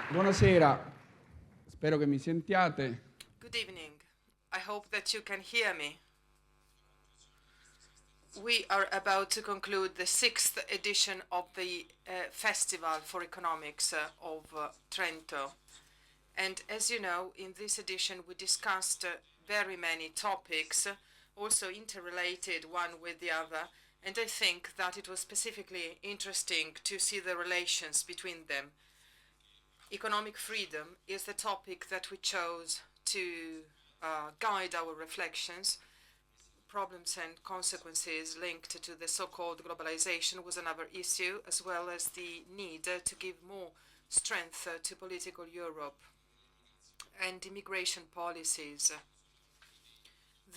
Buonasera, spero che mi sentiate. Good evening. I hope that you can hear me. We are about to conclude the 6th edition of the Festival for Economics of Trento. And as you know, in this edition we discussed very many topics, also interrelated one with the other, and I think that it was specifically interesting to see the relations between them. Economic freedom is the topic that we chose to guide our reflections. Problems and consequences linked to the so-called globalization was another issue, as well as the need to give more strength to political Europe and immigration policies.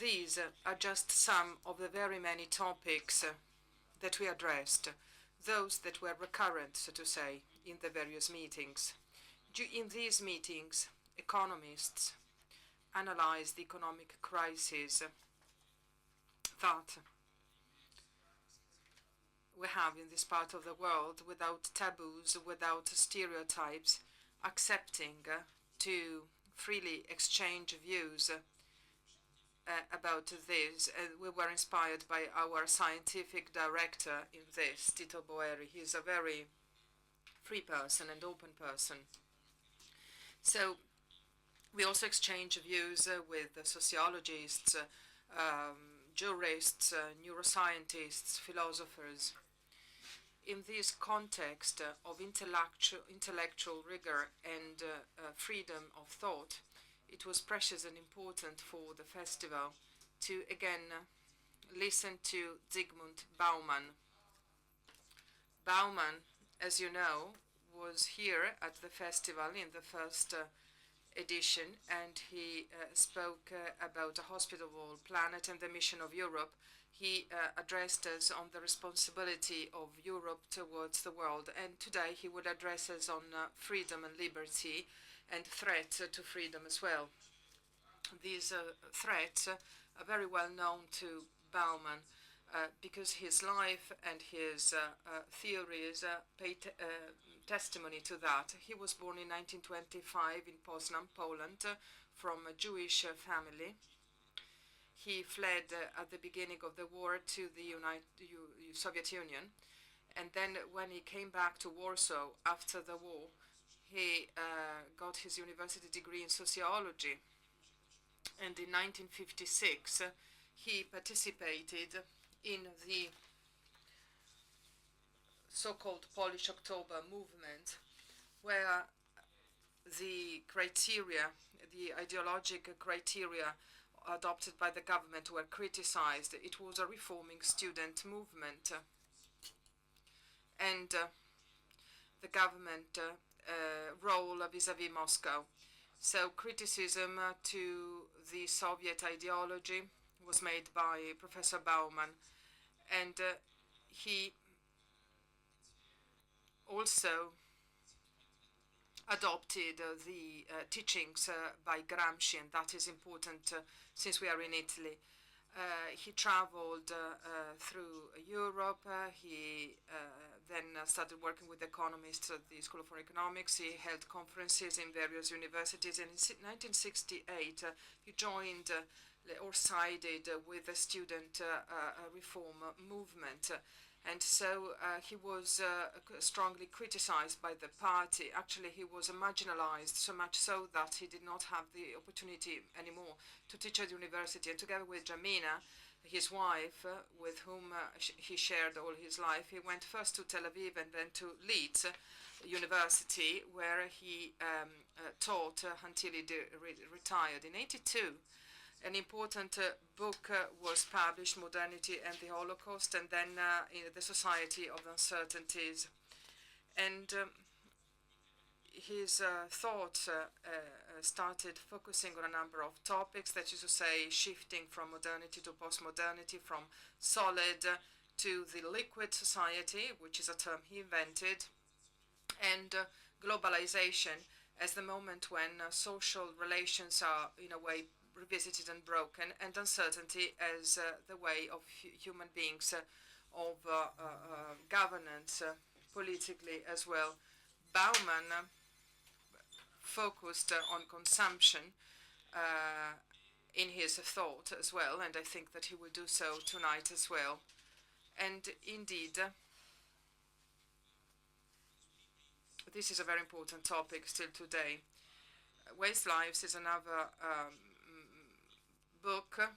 These are just some of the very many topics that we addressed, those that were recurrent, so to say, in the various meetings. In these meetings, economists analyzed the economic crisis that we have in this part of the world without taboos, without stereotypes, accepting to freely exchange views about this. We were inspired by our scientific director in this, Tito Boeri. He's a very free person and open person. So we also exchange views with sociologists, jurists, neuroscientists, philosophers. In this context of intellectual rigor and freedom of thought, it was precious and important for the festival to again listen to Zygmunt Bauman. Bauman, as you know, was here at the festival in the first edition, and he spoke about a hospitable planet and the mission of Europe. He addressed us on the responsibility of Europe towards the world, and today he will address us on freedom and liberty and threats to freedom as well. These threats are very well known to Bauman because his life and his theories pay testimony to that. He was born in 1925 in Poznan, Poland, from a Jewish family. He fled at the beginning of the war to the Soviet Union, and then when he came back to Warsaw after the war, he got his university degree in sociology, and in 1956 he participated in the so-called Polish October movement, where the criteria, the ideological criteria adopted by the government were criticized. It was a reforming student movement, and the government role vis-à-vis Moscow. So criticism to the Soviet ideology was made by Professor Bauman, and he also adopted the teachings by Gramsci, and that is important since we are in Italy. He traveled through Europe. He then started working with economists at the School for Economics. He held conferences in various universities, and in 1968 he joined or sided with the student reform movement. And so he was strongly criticized by the party. Actually, he was marginalized, so much so that he did not have the opportunity anymore to teach at university. And together with Jamina, his wife, with whom he shared all his life, he went first to Tel Aviv and then to Leeds University, where he taught until he retired. In 1982, an important book was published, Modernity and the Holocaust, and then in the Society of Uncertainties. And his thoughts started focusing on a number of topics, that is to say, shifting from modernity to postmodernity, from solid to the liquid society, which is a term he invented, and globalization as the moment when social relations are, in a way, revisited and broken, and uncertainty as the way of human beings, of governance, politically as well. Bauman focused on consumption in his thought as well, and I think that he will do so tonight as well. And indeed, this is a very important topic still today. Waste Lives is another book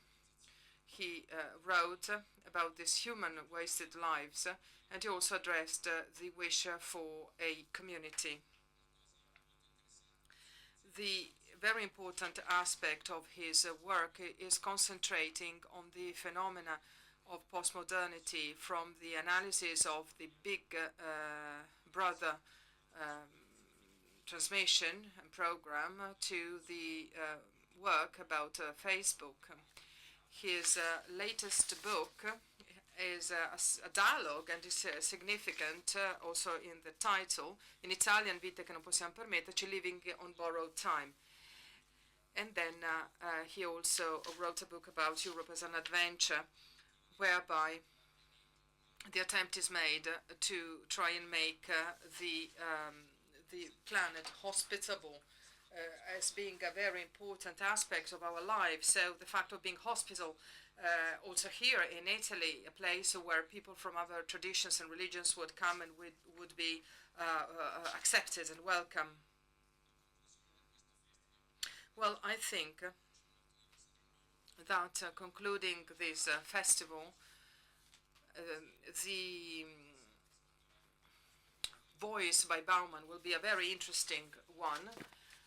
he wrote about these human wasted lives, and he also addressed the wish for a community. The very important aspect of his work is concentrating on the phenomena of postmodernity, from the analysis of the Big Brother transmission and program to the work about Facebook. His latest book is a dialogue, and is significant also in the title, in Italian, Vite che non possiamo permetterci, Living on Borrowed Time. And then he also wrote a book about Europe as an adventure, whereby the attempt is made to try and make the planet hospitable as being a very important aspect of our lives. So the fact of being hospitable also here in Italy, a place where people from other traditions and religions would come and would be accepted and welcome. Well, I think that concluding this festival, the voice by Bauman will be a very interesting one,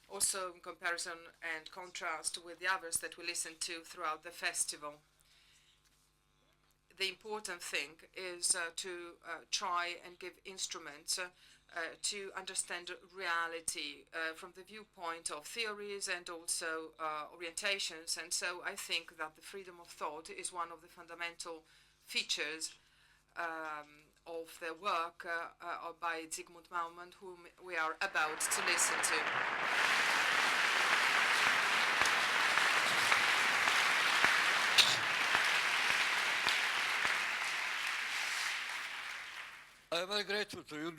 also in comparison and contrast with the others that we listened to throughout the festival. The important thing is to try and give instruments to understand reality from the viewpoint of theories and also orientations. And so I think that the freedom of thought is one of the fundamental features of the work by Zygmunt BAUMAN, whom we are about to listen to. I'm very grateful to you,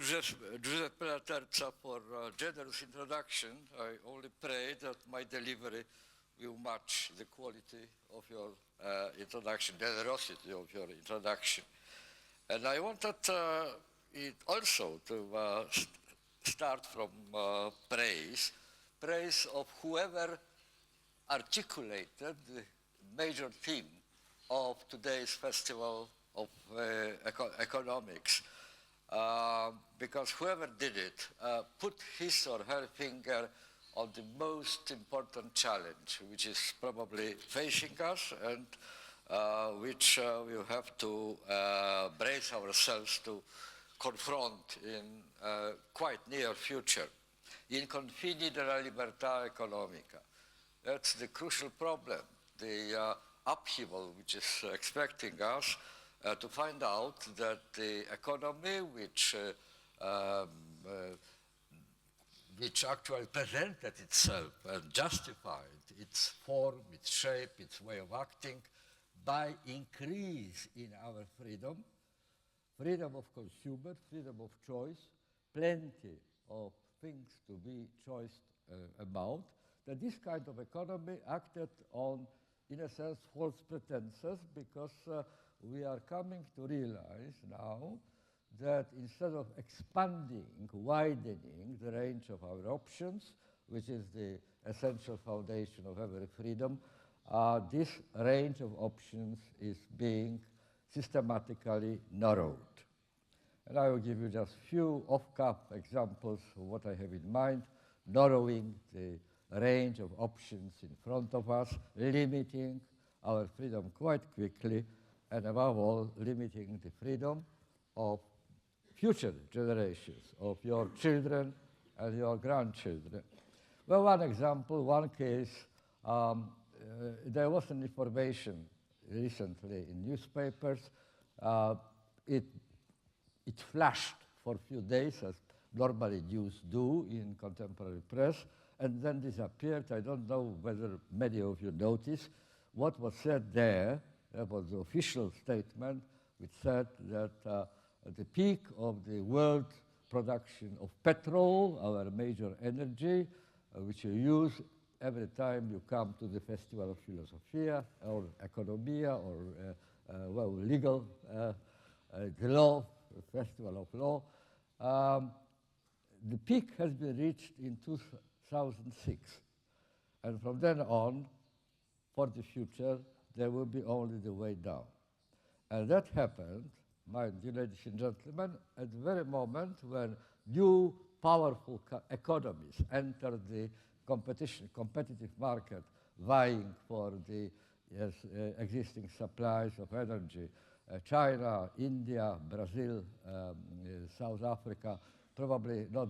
Giuseppe Laterza, for a generous introduction. I only pray that my delivery will match the quality of your introduction, generosity of your introduction. And I wanted it also to start from praise of whoever articulated the major theme of today's Festival of Economics. Because whoever did it put his or her finger on the most important challenge, which is probably facing us and which we have to brace ourselves to confront in quite near future. In confini della libertà economica. That's the crucial problem, the upheaval which is expecting us. To find out that the economy which actually presented itself and justified its form, its shape, its way of acting by increase in our freedom, freedom of consumer, freedom of choice, plenty of things to be choiced about, that this kind of economy acted on, in a sense, false pretenses, because we are coming to realize now that instead of expanding, widening the range of our options, which is the essential foundation of every freedom, this range of options is being systematically narrowed. And I will give you just few off-cuff examples of what I have in mind, narrowing the range of options in front of us, limiting our freedom quite quickly, and above all, limiting the freedom of future generations, of your children and your grandchildren. Well, one example, one case, there was an information recently in newspapers. It flashed for a few days, as normally news do in contemporary press, and then disappeared. I don't know whether many of you noticed. What was said there, that was the official statement, which said that the peak of the world production of petrol, our major energy, which you use every time you come to the Festival of Philosophia or Economia or well, legal, the law, the Festival of Law. The peak has been reached in 2006. And from then on, for the future, there will be only the way down. And that happened, mind you, ladies and gentlemen, at the very moment when new powerful economies entered the competitive market, vying for the existing supplies of energy. China, India, Brazil, South Africa, probably not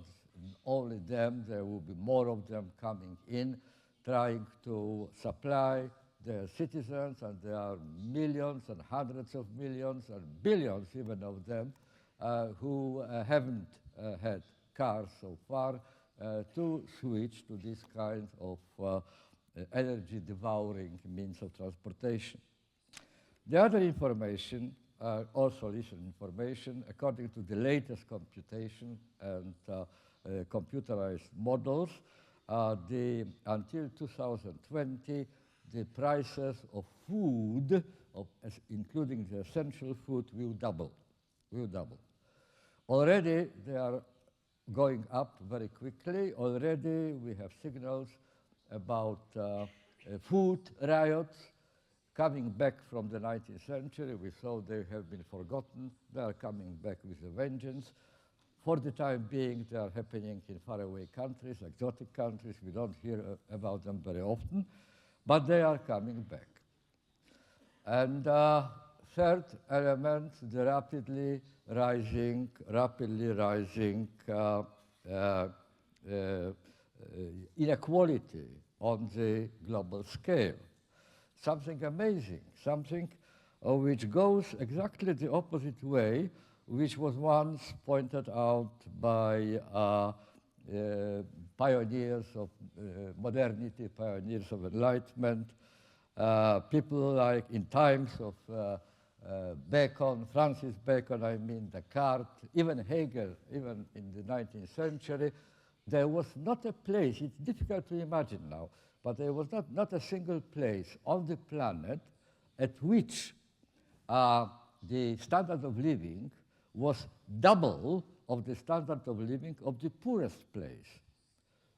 only them, there will be more of them coming in, trying to supply their citizens, and there are millions and hundreds of millions and billions even of them who haven't had cars so far, to switch to this kind of energy-devouring means of transportation. The other information, also recent information, according to the latest computation and computerized models, until 2020, the prices of food, including the essential food, will double. Already they are going up very quickly. Already we have signals about food riots coming back from the 19th century. We thought they have been forgotten. They are coming back with a vengeance. For the time being, they are happening in faraway countries, exotic countries. We don't hear about them very often, but they are coming back. And third element, the rapidly rising inequality on the global scale. Something amazing, something which goes exactly the opposite way, which was once pointed out by pioneers of modernity, pioneers of enlightenment, people like in times of Bacon, Francis Bacon, I mean, Descartes, even Hegel, even in the 19th century. There was not a place, it's difficult to imagine now, but there was not a single place on the planet at which the standard of living was double of the standard of living of the poorest place.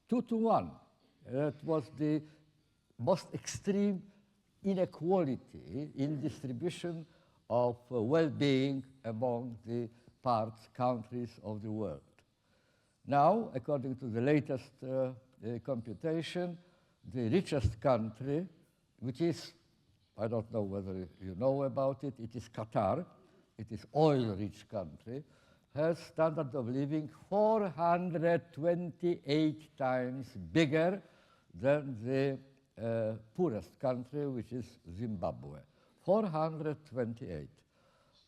2 to 1. That was the most extreme inequality in distribution of well-being among the countries of the world. Now, according to the latest computation, the richest country, which is, I don't know whether you know about it, it is Qatar. It is oil-rich country, has standard of living 428 times bigger than the poorest country, which is Zimbabwe. 428.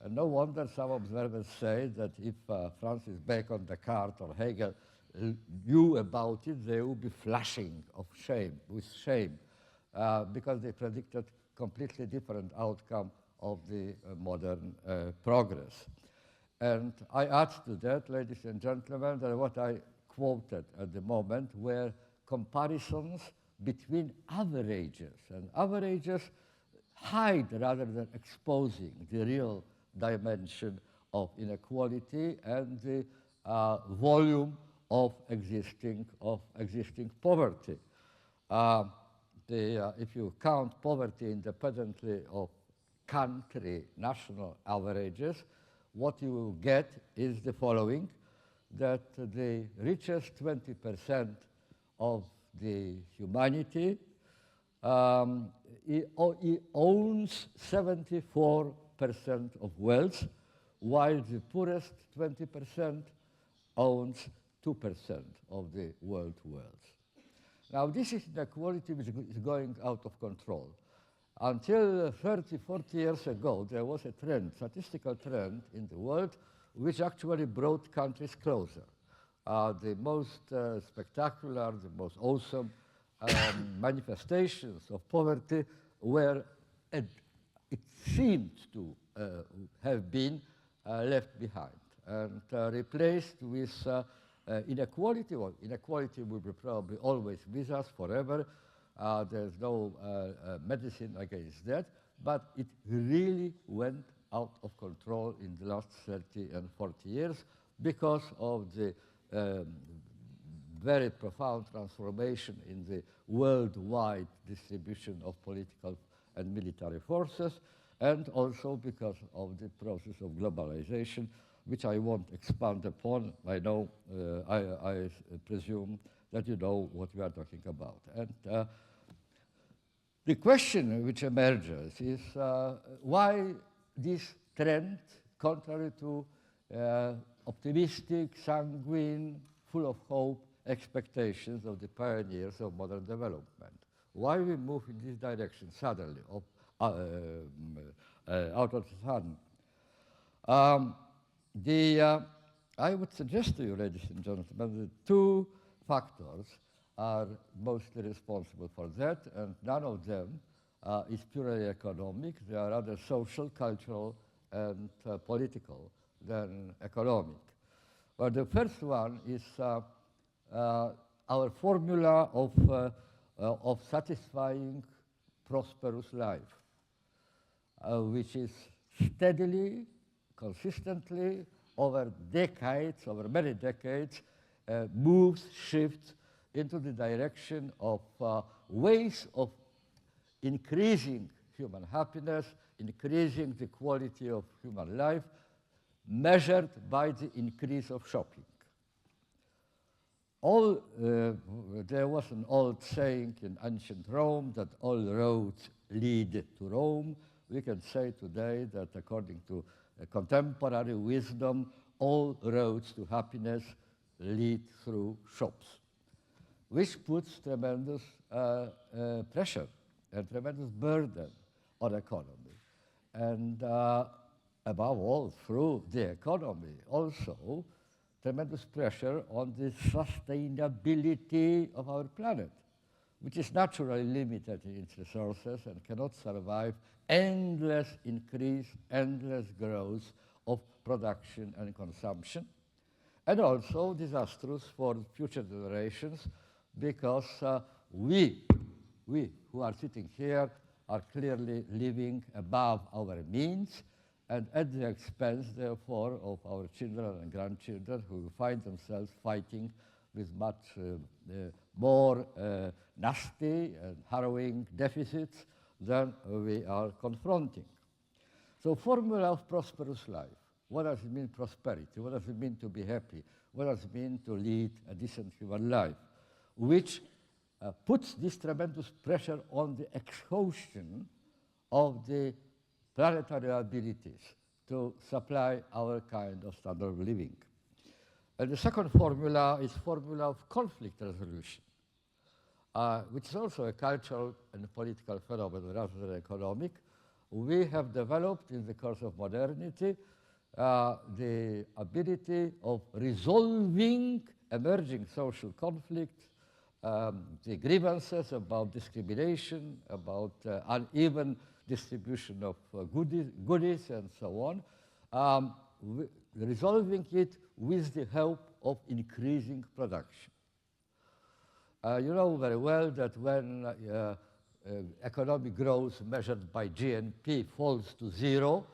And no wonder some observers say that if Francis Bacon, Descartes, or Hegel knew about it, they would be flashing with shame, because they predicted completely different outcome of the modern progress. And I add to that, ladies and gentlemen, that what I quoted at the moment were comparisons between averages, and averages hide rather than exposing the real dimension of inequality and the volume of existing poverty. If you count poverty independently of country national averages, what you will get is the following, that the richest 20% of the humanity it owns 74% of wealth, while the poorest 20% owns 2% of the world wealth. Now, this is inequality which is going out of control. Until 30, 40 years ago, there was a trend, statistical trend in the world, which actually brought countries closer. The most spectacular, the most awesome manifestations of poverty were, it seemed to have been left behind and replaced with inequality. Well, inequality will be probably always with us forever. There's no medicine against that, but it really went out of control in the last 30 and 40 years because of the very profound transformation in the worldwide distribution of political and military forces, and also because of the process of globalization, which I won't expand upon. I know, I presume that you know what we are talking about. And the question which emerges is why this trend, contrary to optimistic, sanguine, full of hope expectations of the pioneers of modern development, why we move in this direction suddenly, out of the sun. I would suggest to you, ladies and gentlemen, that two factors are mostly responsible for that, and none of them is purely economic. They are rather social, cultural, and political than economic. But the first one is our formula of satisfying prosperous life, which is steadily, consistently, over decades, over many decades, moves, shifts into the direction of ways of increasing human happiness, increasing the quality of human life, measured by the increase of shopping. There was an old saying in ancient Rome that all roads lead to Rome. We can say today that according to contemporary wisdom, all roads to happiness lead through shops, which puts tremendous pressure and tremendous burden on economy. And above all, through the economy, also tremendous pressure on the sustainability of our planet, which is naturally limited in its resources and cannot survive endless increase, endless growth of production and consumption, and also disastrous for future generations, because we who are sitting here are clearly living above our means, and at the expense, therefore, of our children and grandchildren, who find themselves fighting with much more nasty and harrowing deficits than we are confronting. So, formula of prosperous life. What does it mean, prosperity? What does it mean to be happy? What does it mean to lead a decent human life? Which puts this tremendous pressure on the exhaustion of the planetary abilities to supply our kind of standard of living. And the second formula is formula of conflict resolution, which is also a cultural and political phenomenon rather than economic. We have developed in the course of modernity the ability of resolving emerging social conflicts, the grievances about discrimination, about uneven distribution of goodies and so on, resolving it with the help of increasing production. You know very well that when economic growth measured by GNP falls to zero,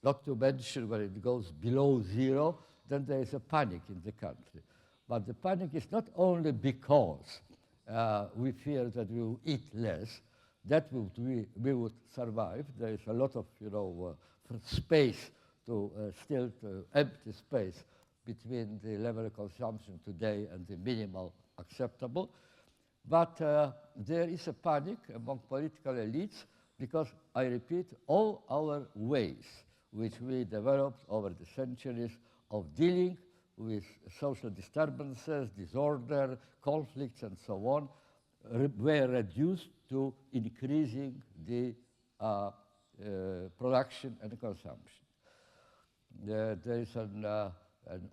not to mention when it goes below zero, then there is a panic in the country. But the panic is not only because we fear that we will eat less, that we would survive. There is a lot of space still to empty space between the level of consumption today and the minimal acceptable. But there is a panic among political elites because, I repeat, all our ways which we developed over the centuries of dealing with social disturbances, disorder, conflicts, and so on, were reduced to increasing the production and consumption. There is an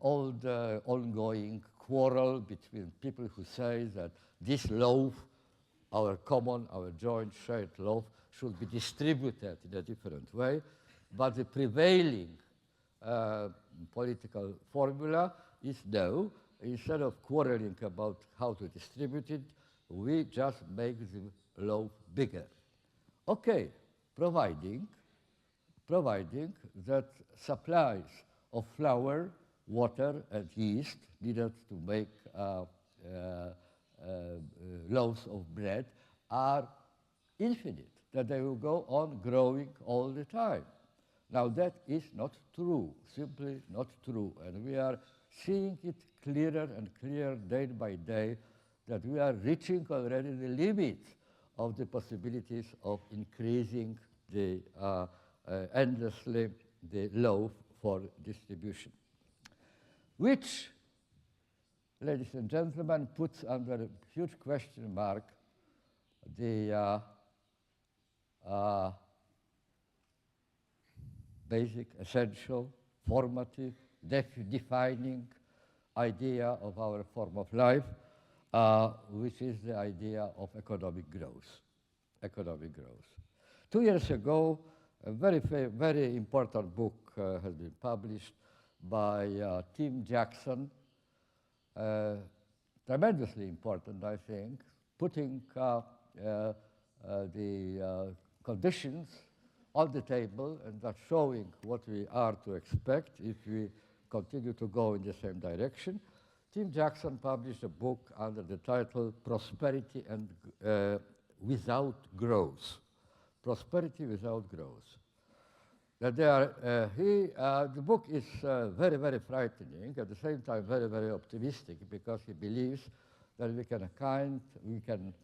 old ongoing quarrel between people who say that this loaf, our common, our joint shared loaf, should be distributed in a different way, but the prevailing political formula is no, instead of quarreling about how to distribute it, we just make the loaf bigger. Okay, providing that supplies of flour, water, and yeast needed to make loaves of bread are infinite, that they will go on growing all the time. Now that is not true, simply not true, and we are seeing it clearer and clearer day by day that we are reaching already the limit of the possibilities of increasing the endlessly the loaf for distribution, which, ladies and gentlemen, puts under a huge question mark the basic, essential, formative, defining idea of our form of life, which is the idea of economic growth. Economic growth. 2 years ago, a very important book has been published by Tim Jackson, tremendously important, I think, putting the conditions on the table and that's showing what we are to expect if we continue to go in the same direction. Tim Jackson published a book under the title Prosperity and Without Growth. Prosperity Without Growth. The book is very, very frightening, at the same time very, very optimistic, because he believes that we can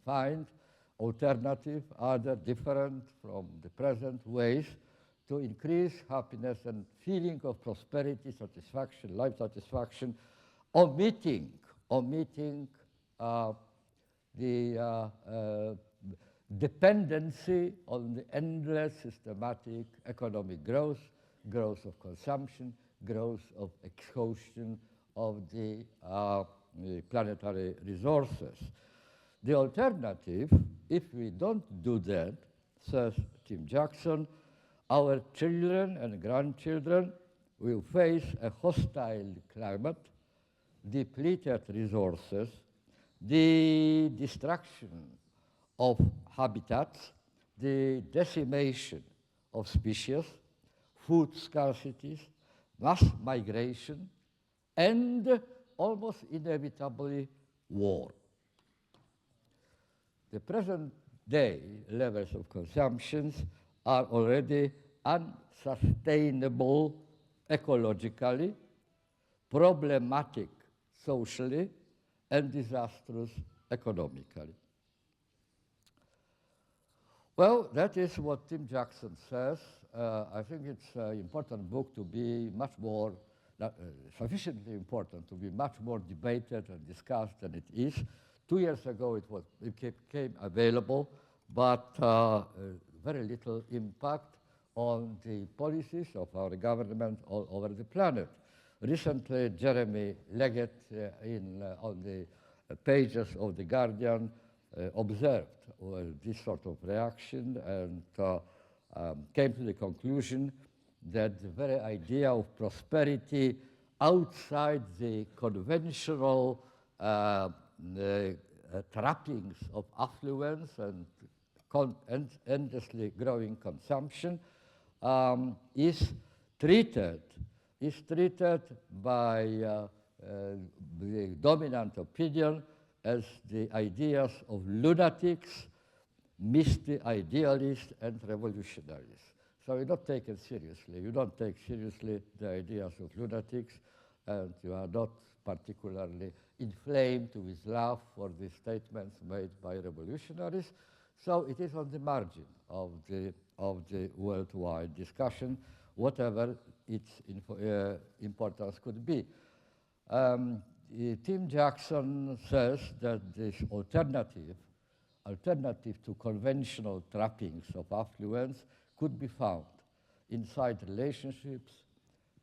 find alternative, other different from the present ways to increase happiness and feeling of prosperity, satisfaction, life satisfaction, omitting the dependency on the endless systematic economic growth, growth of consumption, growth of exhaustion of the planetary resources. The alternative, if we don't do that, says Tim Jackson, our children and grandchildren will face a hostile climate, depleted resources, the destruction of habitats, the decimation of species, food scarcities, mass migration, and almost inevitably war. The present day levels of consumption are already unsustainable ecologically, problematic socially, and disastrous economically. Well, that is what Tim Jackson says. I think it's an important book to be much more, sufficiently important to be much more debated and discussed than it is. 2 years ago it became available, but very little impact on the policies of our government all over the planet. Recently, Jeremy Leggett on the pages of The Guardian observed this sort of reaction and came to the conclusion that the very idea of prosperity outside the conventional trappings of affluence and endlessly growing consumption is treated by the dominant opinion as the ideas of lunatics, misty idealists, and revolutionaries. So you're not taken seriously. You don't take seriously the ideas of lunatics, and you are not particularly inflamed with love for the statements made by revolutionaries. So it is on the margin of the worldwide discussion, whatever its importance could be. Tim Jackson says that this alternative to conventional trappings of affluence could be found inside relationships,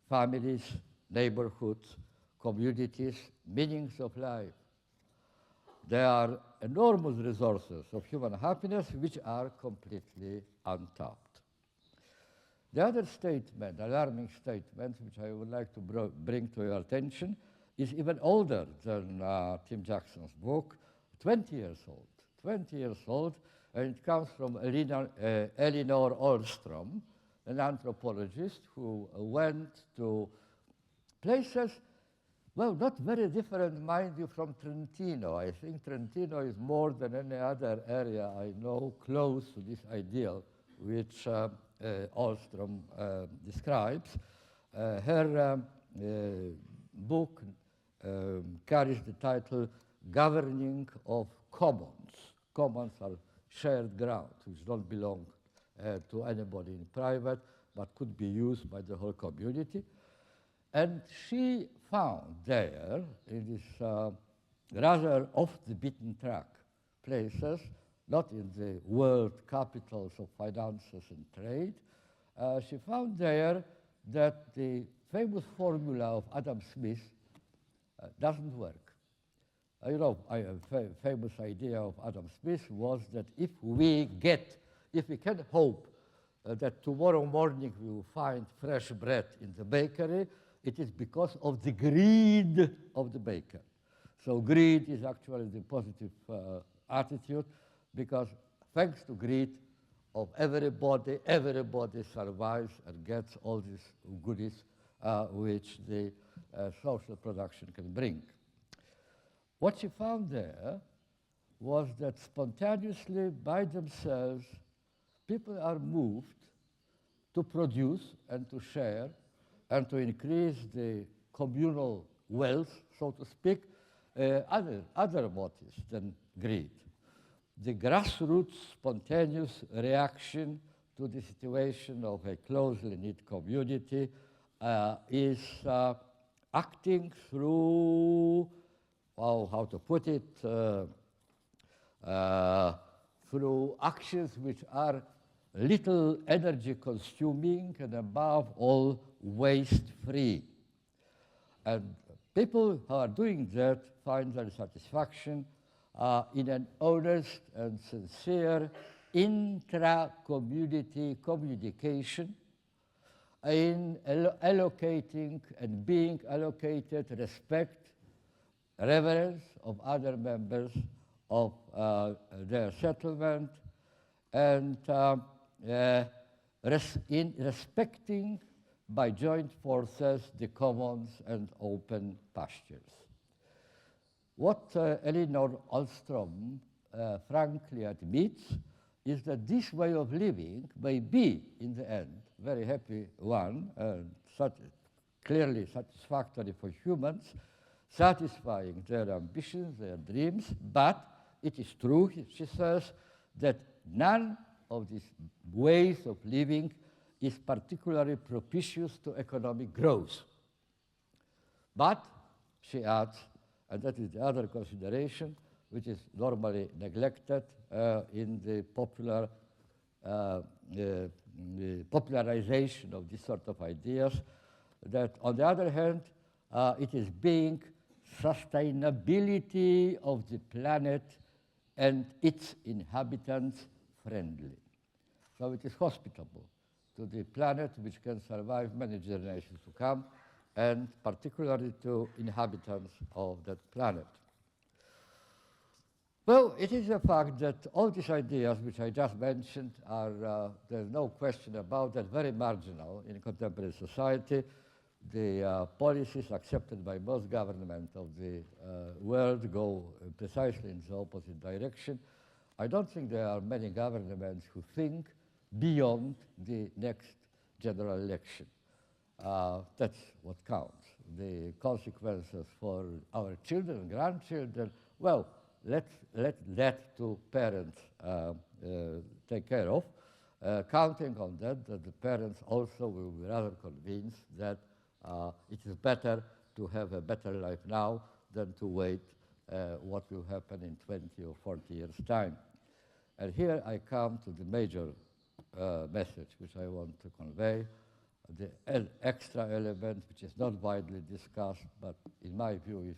families, neighborhoods, communities, meanings of life. There are enormous resources of human happiness which are completely untapped. The other statement, alarming statement, which I would like to bring to your attention, is even older than Tim Jackson's book, 20 years old. 20 years old, and it comes from Elinor Ostrom, an anthropologist who went to places, well, not very different, mind you, from Trentino. I think Trentino is more than any other area I know close to this ideal which Ostrom describes. Her book carries the title Governing of Commons. Commons are shared ground, which don't belong to anybody in private, but could be used by the whole community. And she found there, in this rather off the beaten track places, not in the world capitals of finances and trade, she found there that the famous formula of Adam Smith doesn't work. You know, a famous idea of Adam Smith was that if we can hope that tomorrow morning we will find fresh bread in the bakery, it is because of the greed of the baker. So greed is actually the positive attitude, because thanks to greed of everybody survives and gets all these goodies which the social production can bring. What she found there was that spontaneously, by themselves, people are moved to produce and to share and to increase the communal wealth, so to speak, other motives than greed. The grassroots spontaneous reaction to the situation of a closely knit community is acting through, how to put it, through actions which are little energy consuming and above all waste-free. And people who are doing that find their satisfaction in an honest and sincere intra-community communication, in allocating and being allocated respect, reverence of other members of their settlement, and in respecting by joint forces the commons and open pastures. What Elinor Ostrom frankly admits is that this way of living may be, in the end, very happy one, clearly satisfactory for humans, satisfying their ambitions, their dreams, but it is true, she says, that none of these ways of living is particularly propitious to economic growth. But, she adds, and that is the other consideration, which is normally neglected in the popular popularization of this sort of ideas, that on the other hand, it is being sustainability of the planet and its inhabitants friendly. So it is hospitable to the planet, which can survive many generations to come, and particularly to inhabitants of that planet. Well, it is a fact that all these ideas which I just mentioned are, there's no question about that, very marginal in contemporary society. The policies accepted by most governments of the world go precisely in the opposite direction. I don't think there are many governments who think beyond the next general election. That's what counts. The consequences for our children and grandchildren, well, let that to parents take care of, counting on that the parents also will be rather convinced that it is better to have a better life now than to wait what will happen in 20 or 40 years' time. And here I come to the major message which I want to convey, the extra element which is not widely discussed, but in my view is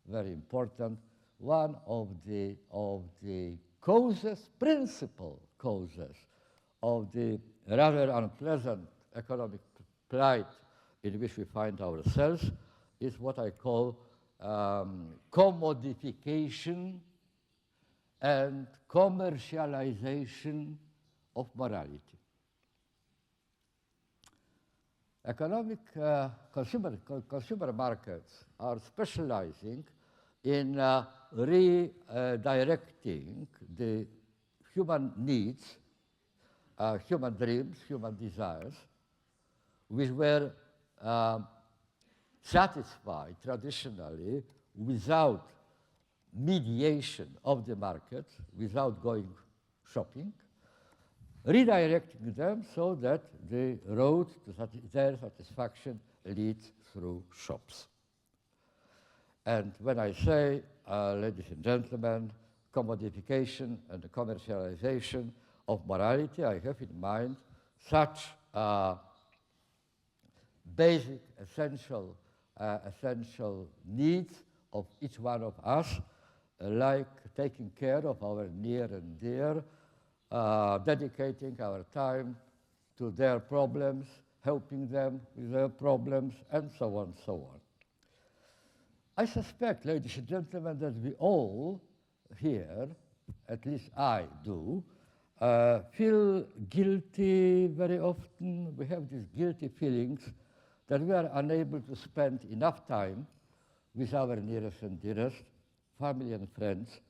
very important. One of the causes, principal causes of the rather unpleasant economic plight in which we find ourselves is what I call commodification and commercialization of morality. Economic consumer markets are specializing in redirecting the human needs, human dreams, human desires, which were satisfied traditionally without mediation of the market, without going shopping, redirecting them so that the road to their satisfaction leads through shops. And when I say, ladies and gentlemen, commodification and the commercialization of morality, I have in mind such basic, essential needs of each one of us, like taking care of our near and dear, dedicating our time to their problems, helping them with their problems, and so on, so on. I suspect, ladies and gentlemen, that we all here, at least I do, feel guilty very often. We have these guilty feelings that we are unable to spend enough time with our nearest and dearest, family and friends.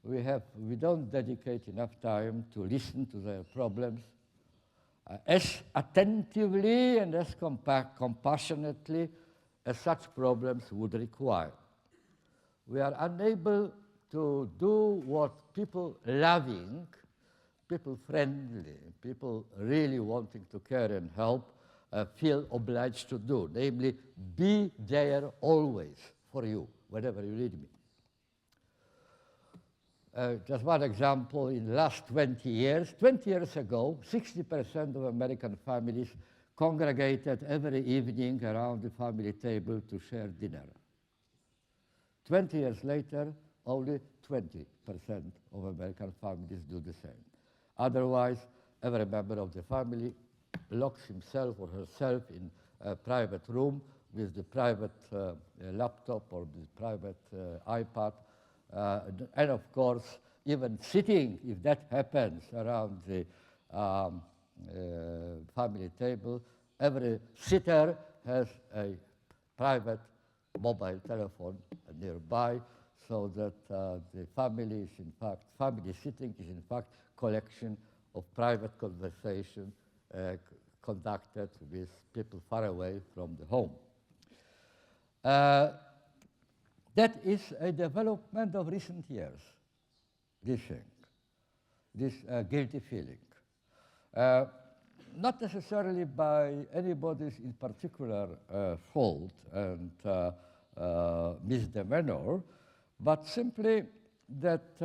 We don't dedicate enough time to listen to their problems as attentively and as compassionately as such problems would require. We are unable to do what people loving, people friendly, people really wanting to care and help feel obliged to do, namely, be there always for you, whenever you need me. Just one example, in the last 20 years ago, 60% of American families congregated every evening around the family table to share dinner. 20 years later, only 20% of American families do the same. Otherwise, every member of the family locks himself or herself in a private room with the private laptop or the private iPad. And of course, even sitting, if that happens, around the family table, every sitter has a private mobile telephone nearby, so that the family is in fact, family sitting is in fact collection of private conversation conducted with people far away from the home. That is a development of recent years, this thing, this guilty feeling. Not necessarily by anybody's in particular fault and misdemeanor, but simply that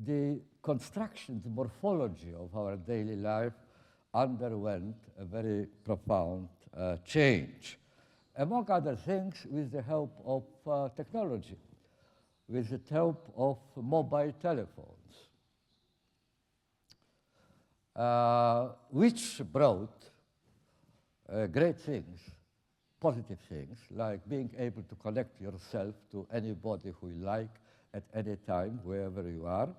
the construction, the morphology of our daily life underwent a very profound change. Among other things, with the help of technology, with the help of mobile telephones, which brought great things, positive things, like being able to connect yourself to anybody who you like at any time, wherever you are.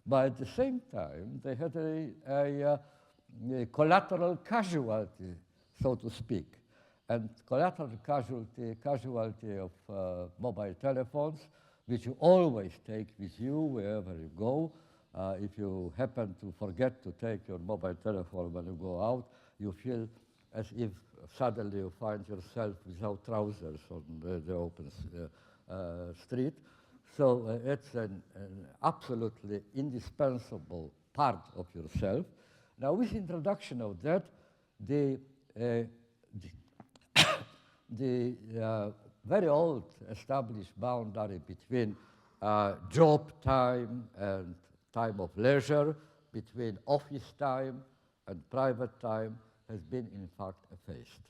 But at the same time, they had a collateral casualty, so to speak. And collateral casualty of mobile telephones, which you always take with you wherever you go. If you happen to forget to take your mobile telephone when you go out, you feel as if suddenly you find yourself without trousers on the open street. So it's an absolutely indispensable part of yourself. Now, with the introduction of that, the very old established boundary between job time and time of leisure, between office time and private time, has been in fact effaced.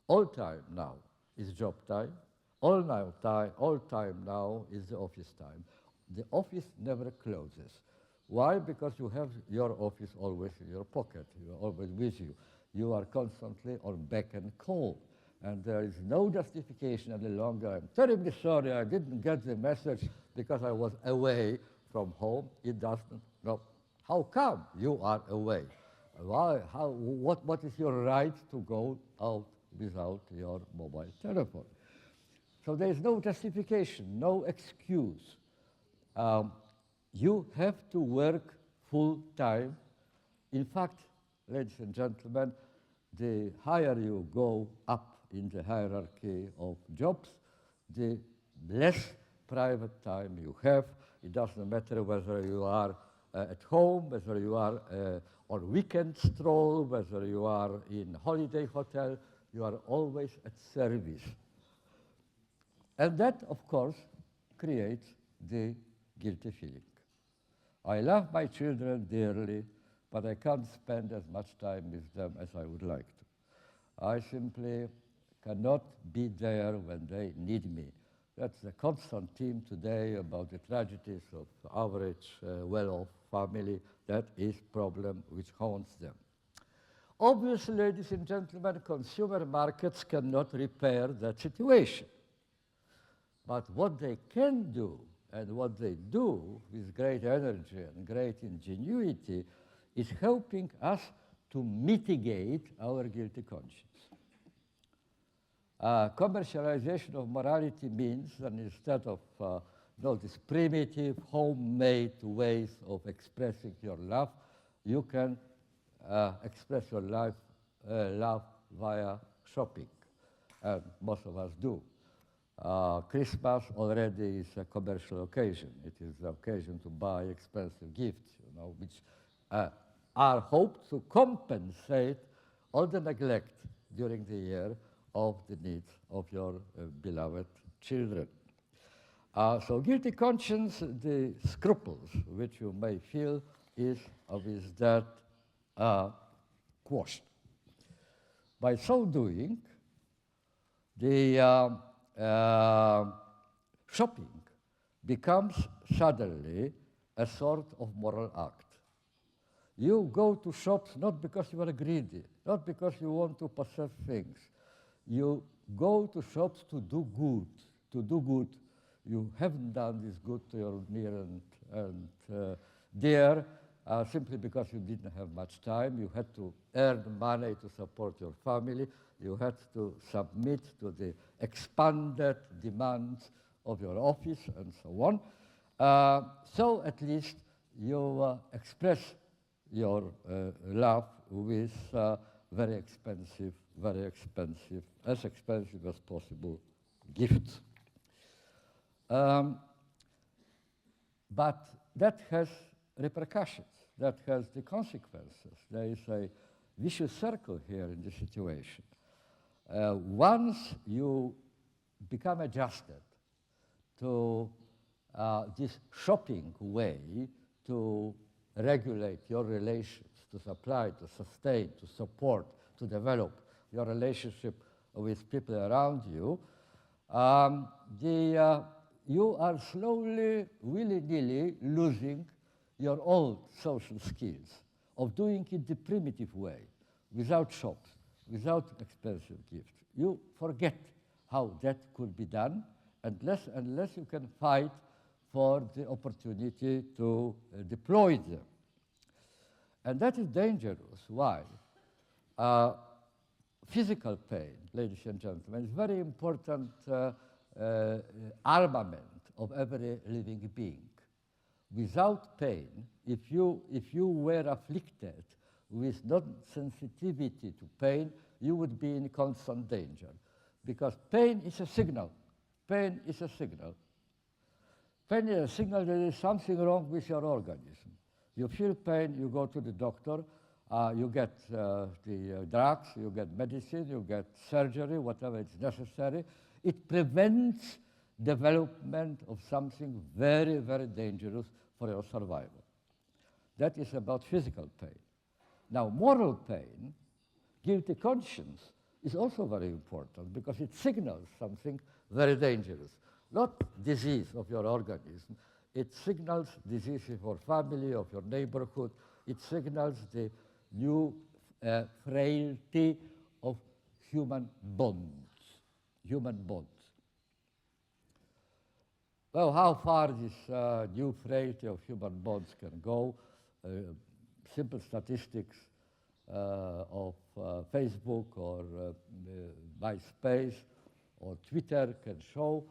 All time now is job time. All time now is the office time. The office never closes. Why? Because you have your office always in your pocket. You are always with you. You are constantly on beck and call. and there is no justification any longer. I'm terribly sorry I didn't get the message because I was away from home. It doesn't. No. How come you are away? Why? How? What is your right to go out without your mobile telephone? So there is no justification, no excuse. You have to work full time. In fact, ladies and gentlemen, the higher you go up in the hierarchy of jobs, the less private time you have. It doesn't matter whether you are at home, whether you are on weekend stroll, whether you are in holiday hotel, you are always at service. And that, of course, creates the guilty feeling. I love my children dearly, but I can't spend as much time with them as I would like to. I simply cannot be there when they need me. That's the constant theme today about the tragedies of average, well-off family. That is problem which haunts them. Obviously, ladies and gentlemen, consumer markets cannot repair that situation. But what they can do, and what they do with great energy and great ingenuity, is helping us to mitigate our guilty conscience. Commercialization of morality means that instead of these primitive, homemade ways of expressing your love, you can express your love via shopping, and most of us do. Christmas already is a commercial occasion. It is the occasion to buy expensive gifts, which are hoped to compensate all the neglect during the year of the needs of your beloved children. So guilty conscience, the scruples which you may feel is that quashed. By so doing, the shopping becomes suddenly a sort of moral act. You go to shops not because you are greedy, not because you want to possess things. You go to shops to do good, You haven't done this good to your near and dear simply because you didn't have much time. You had to earn money to support your family. You had to submit to the expanded demands of your office and so on. So at least you express your love with very expensive, as expensive as possible gifts. But that has repercussions. That has the consequences. There is a vicious circle here in this situation. Once you become adjusted to this shopping way to regulate your relations, to supply, to sustain, to support, to develop your relationship with people around you, you are slowly, willy-nilly losing your old social skills of doing it the primitive way, without shops, without expensive gifts. You forget how that could be done unless you can fight for the opportunity to deploy them. And that is dangerous. Why? Physical pain, ladies and gentlemen, is very important armament of every living being. Without pain, if you were afflicted with non-sensitivity to pain, you would be in constant danger. Because pain is a signal. Pain is a signal. Pain is a signal there is something wrong with your organism. You feel pain, you go to the doctor, you get the drugs, you get medicine, you get surgery, whatever is necessary. It prevents development of something very, very dangerous for your survival. That is about physical pain. Now, moral pain, guilty conscience, is also very important because it signals something very dangerous. Not disease of your organism, it signals disease of your family, of your neighborhood. It signals the new frailty of human bonds. human bonds. Well, how far this new frailty of human bonds can go, simple statistics of Facebook or MySpace or Twitter can show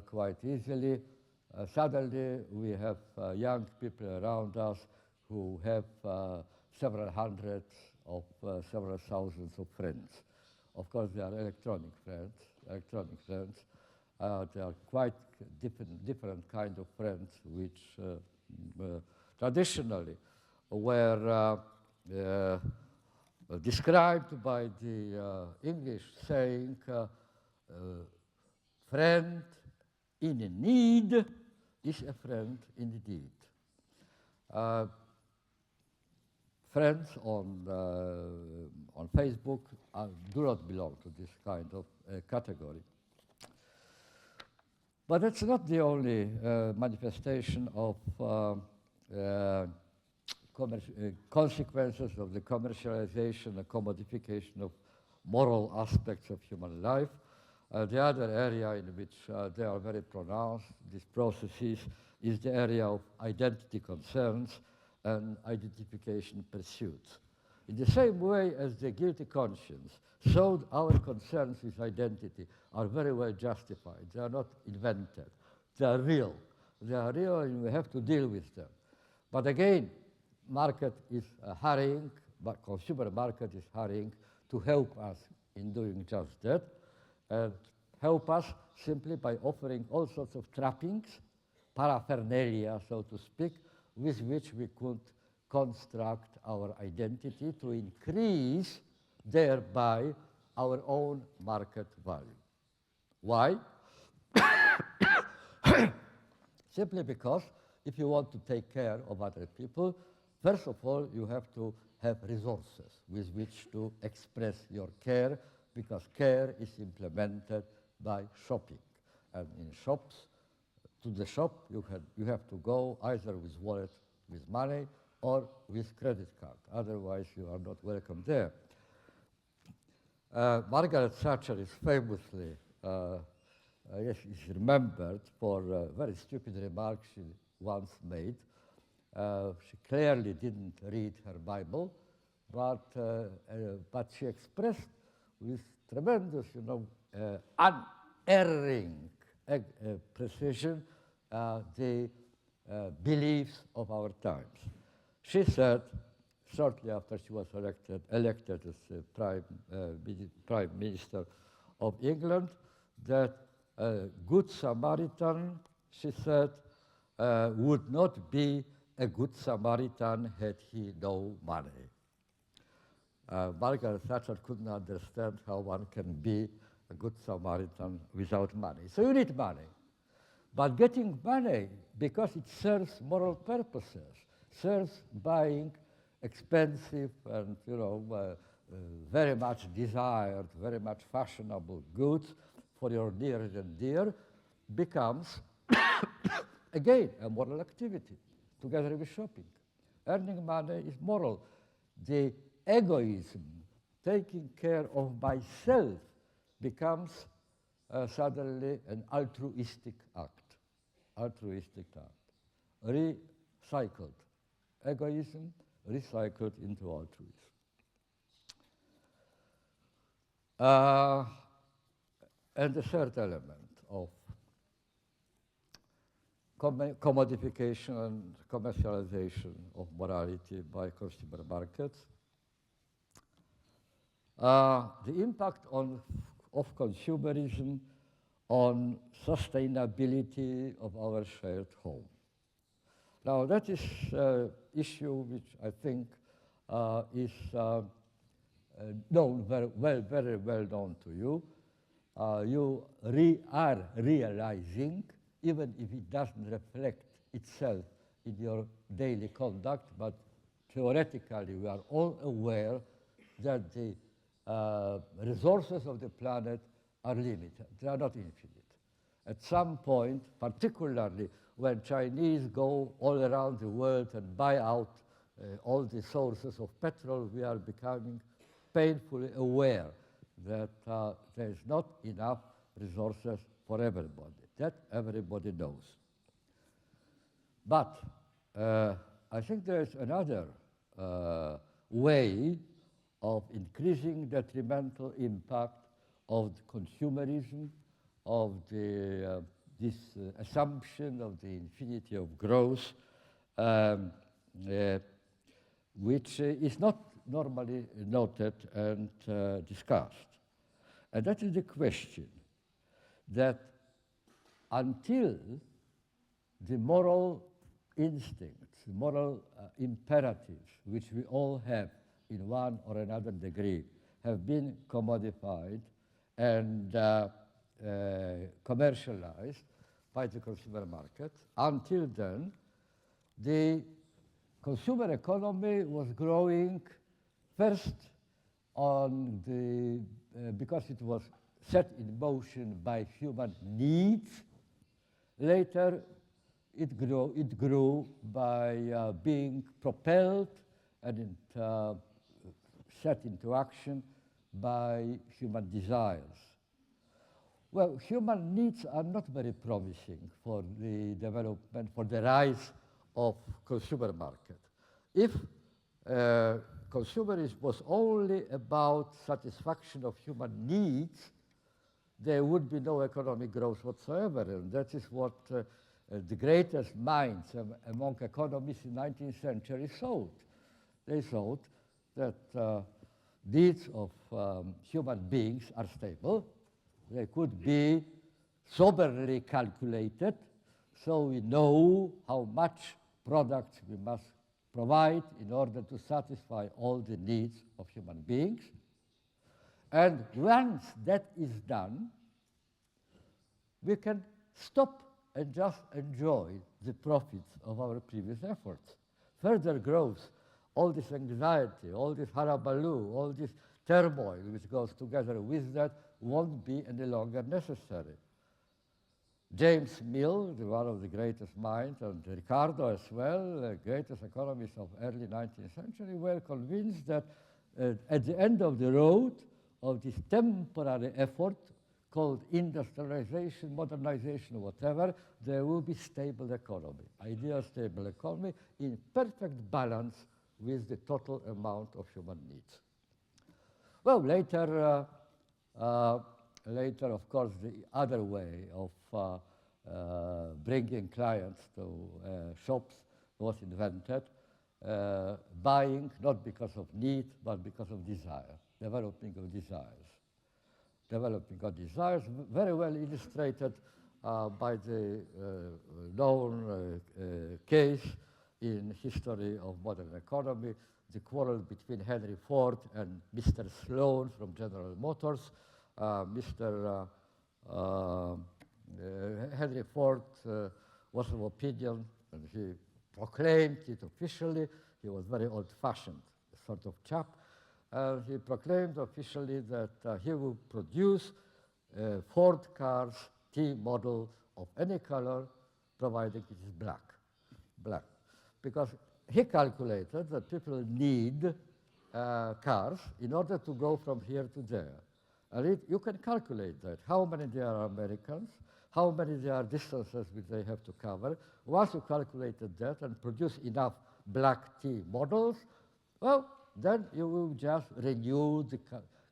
quite easily. Suddenly, we have young people around us who have several hundreds of several thousands of friends. Of course, they are electronic friends. They are quite different kind of friends, which traditionally were described by the English saying, friend in need is a friend indeed. Friends on Facebook do not belong to this kind of category. But that's not the only manifestation of consequences of the commercialization and commodification of moral aspects of human life. The other area in which they are very pronounced, these processes, is the area of identity concerns and identification pursuits. In the same way as the guilty conscience, so our concerns with identity are very well justified. They are not invented. They are real. They are real, and we have to deal with them. But again, market is hurrying, but consumer market is hurrying to help us in doing just that, and help us simply by offering all sorts of trappings, paraphernalia, so to speak, with which we could construct our identity to increase thereby our own market value. Why? Simply because if you want to take care of other people, first of all, you have to have resources with which to express your care, because care is implemented by shopping. And in shops, to the shop, you have to go either with wallet, with money, or with credit card. Otherwise, you are not welcome there. Margaret Thatcher is famously, is remembered for a very stupid remark she once made. She clearly didn't read her Bible, but she expressed with tremendous, unerring precision the beliefs of our times. She said, shortly after she was elected as Prime Minister of England, that a good Samaritan, she said, would not be a good Samaritan had he no money. Margaret Thatcher couldn't understand how one can be a good Samaritan without money. So you need money. But getting money, because it serves moral purposes, serves buying expensive and very much desired, very much fashionable goods for your near and dear, becomes, again, a moral activity, together with shopping. Earning money is moral. The egoism, taking care of myself, becomes suddenly an altruistic act. Recycled. Egoism recycled into altruism. And the third element of commodification and commercialization of morality by consumer markets, the impact of consumerism on sustainability of our shared home. Now, that is an issue which I think is known very well known to you. You are realizing, even if it doesn't reflect itself in your daily conduct, but theoretically we are all aware that the resources of the planet are limited. They are not infinite. At some point, particularly when Chinese go all around the world and buy out all the sources of petrol, we are becoming painfully aware that there is not enough resources for everybody. That everybody knows. But I think there's another way of increasing detrimental impact of the consumerism, of this assumption of the infinity of growth, which is not normally noted and discussed. And that is the question that until the moral instincts, the moral imperatives, which we all have in one or another degree, have been commodified and commercialized by the consumer market, until then, the consumer economy was growing first on because it was set in motion by human needs. Later, it grew by being propelled and set into action by human desires. Well, human needs are not very promising for the development, for the rise of consumer market. If consumerism was only about satisfaction of human needs, there would be no economic growth whatsoever. And that is what the greatest minds among economists in the 19th century thought. They thought that needs of human beings are stable. They could be soberly calculated, so we know how much products we must provide in order to satisfy all the needs of human beings. And once that is done, we can stop and just enjoy the profits of our previous efforts. Further growth, all this anxiety, all this harabaloo, all this turmoil which goes together with that won't be any longer necessary. James Mill, one of the greatest minds, and Ricardo as well, the greatest economists of early 19th century, were convinced that at the end of the road of this temporary effort called industrialization, modernization, whatever, there will be stable economy, ideal stable economy in perfect balance with the total amount of human needs. Well, later, of course, the other way of bringing clients to shops was invented, buying not because of need, but because of desire, developing of desires. Developing of desires, very well illustrated by the known case in history of modern economy, the quarrel between Henry Ford and Mr. Sloan from General Motors. Henry Ford was of opinion, and he proclaimed it officially. He was very old-fashioned sort of chap. He proclaimed officially that he will produce Ford cars, T model of any color, provided it is black. Because he calculated that people need cars in order to go from here to there. And you can calculate that, how many there are Americans, how many there are distances which they have to cover. Once you calculated that and produce enough black T models, well, then you will just renew the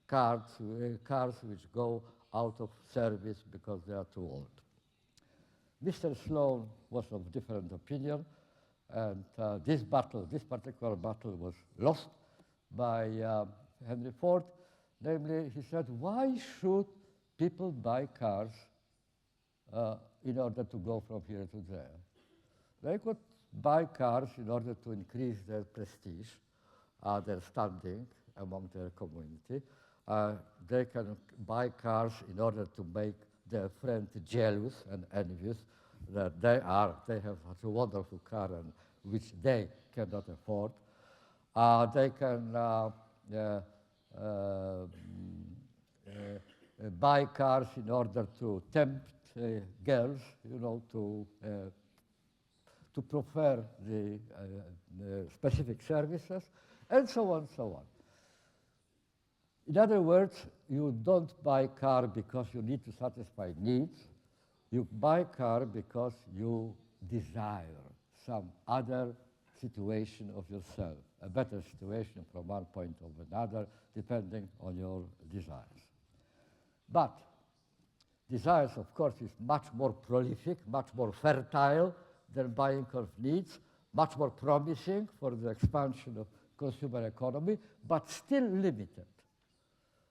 cars which go out of service because they are too old. Mr. Sloan was of different opinion, and this particular battle was lost by Henry Ford. Namely, he said, why should people buy cars in order to go from here to there? They could buy cars in order to increase their prestige, their standing among their community. They can buy cars in order to make their friends jealous and envious that they have such a wonderful car and which they cannot afford. They can buy cars in order to tempt girls, to prefer the specific services, and so on, so on. In other words, you don't buy a car because you need to satisfy needs. You buy a car because you desire some other situation of yourself, a better situation from one point of another, depending on your desires. But desires, of course, is much more prolific, much more fertile than buying of needs, much more promising for the expansion of consumer economy, but still limited.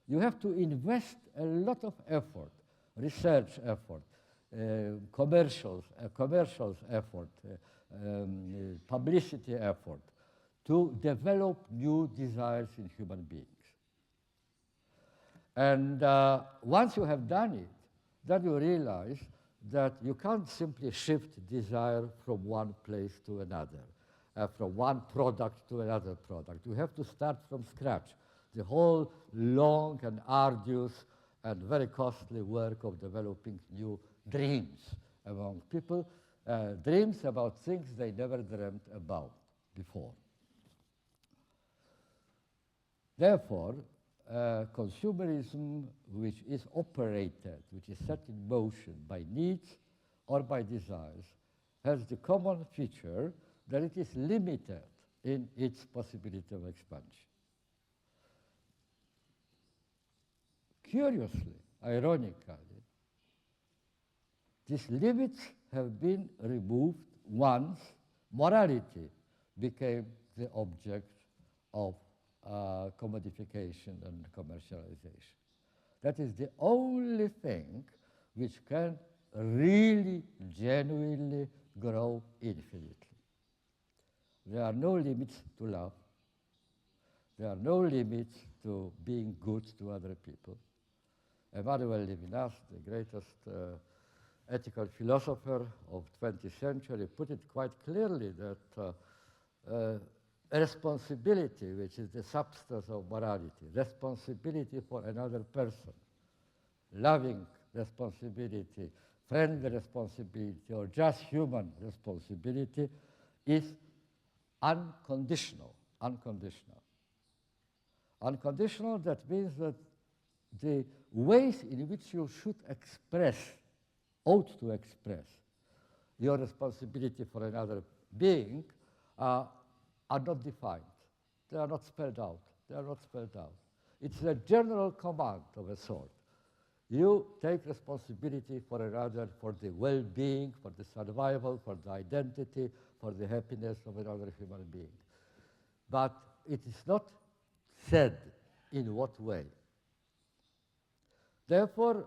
You have to invest a lot of effort, research effort, commercials effort, publicity effort, to develop new desires in human beings. And once you have done it, then you realize that you can't simply shift desire from one place to another, from one product to another product. You have to start from scratch. The whole long and arduous and very costly work of developing new dreams among people, dreams about things they never dreamt about before. Therefore, consumerism, which is operated, which is set in motion by needs or by desires, has the common feature that it is limited in its possibility of expansion. Curiously, ironically, these limits have been removed once morality became the object of commodification and commercialization. That is the only thing which can really, genuinely grow infinitely. There are no limits to love. There are no limits to being good to other people. Emmanuel Levinas, the greatest ethical philosopher of 20th century, put it quite clearly that responsibility, which is the substance of morality, responsibility for another person, loving responsibility, friendly responsibility, or just human responsibility, is unconditional. Unconditional. Unconditional, that means that the ways in which you should express, ought to express, your responsibility for another being are not defined. They are not spelled out. They are not spelled out. It's a general command of a sort. You take responsibility for another, for the well-being, for the survival, for the identity, for the happiness of another human being. But it is not said in what way. Therefore,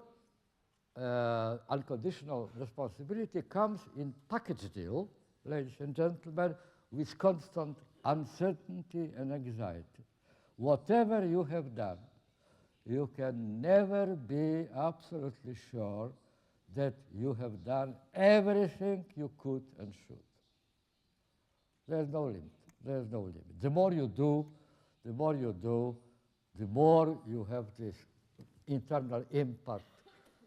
unconditional responsibility comes in package deal, ladies and gentlemen, with constant uncertainty and anxiety. Whatever you have done, you can never be absolutely sure that you have done everything you could and should. There's no limit. There's no limit. The more you do, the more you have this internal impulse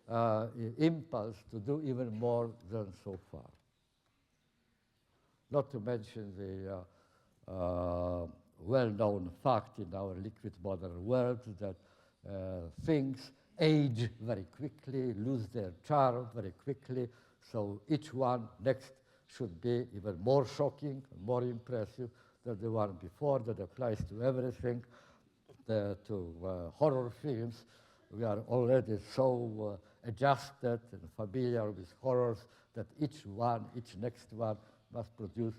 to do even more than so far. Not to mention the well-known fact in our liquid modern world that things age very quickly, lose their charm very quickly, so each one next should be even more shocking, more impressive than the one before. That applies to everything, to horror films. We are already so adjusted and familiar with horrors that each next one must produce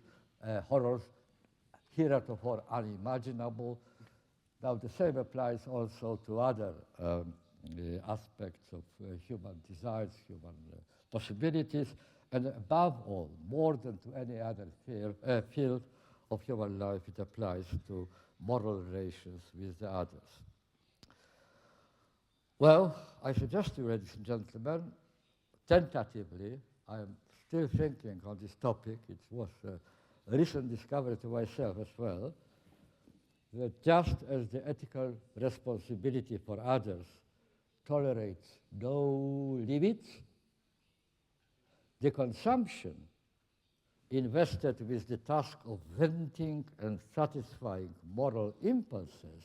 horrors heretofore unimaginable. Now the same applies also to other aspects of human desires, human possibilities, and above all, more than to any other field of human life, it applies to moral relations with the others. Well, I suggest to you, ladies and gentlemen, tentatively, I am still thinking on this topic, it was a recent discovery to myself as well, that just as the ethical responsibility for others tolerates no limits, the consumption invested with the task of venting and satisfying moral impulses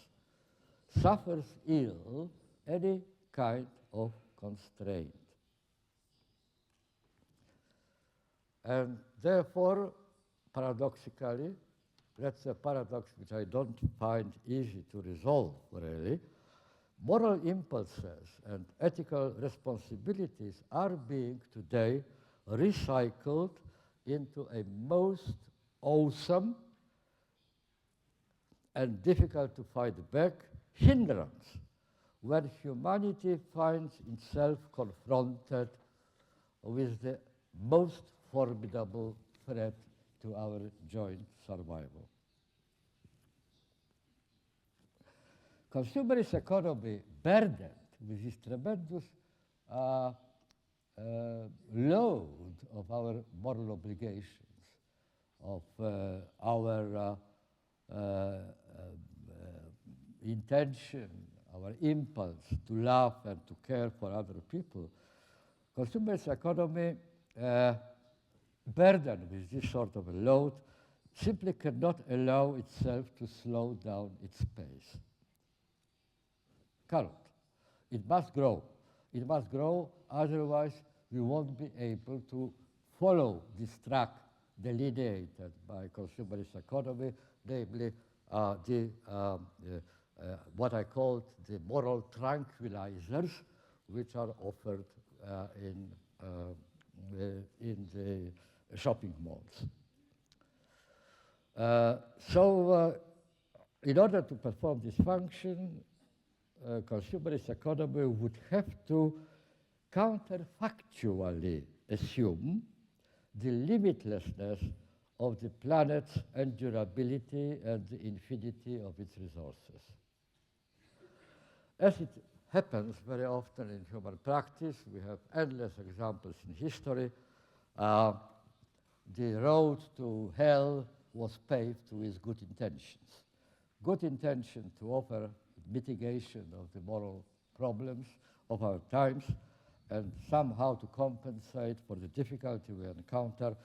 suffers ill any kind of constraint. And therefore, paradoxically, that's a paradox which I don't find easy to resolve, really, moral impulses and ethical responsibilities are being today recycled into a most awesome and difficult to fight back hindrance when humanity finds itself confronted with the most formidable threat to our joint survival. Consumerist economy, burdened with this tremendous load of our moral obligations, of our intention, our impulse to love and to care for other people, consumerist economy, burdened with this sort of a load, simply cannot allow itself to slow down its pace. Cannot. It must grow. It must grow, otherwise we won't be able to follow this track delineated by consumerist economy, namely what I called the moral tranquilizers, which are offered in the shopping malls. In order to perform this function, consumerist economy would have to counterfactually assume the limitlessness of the planet's endurability and the infinity of its resources. As it happens very often in human practice, we have endless examples in history. The road to hell was paved with good intentions. Good intention to offer mitigation of the moral problems of our times and somehow to compensate for the difficulty we encounter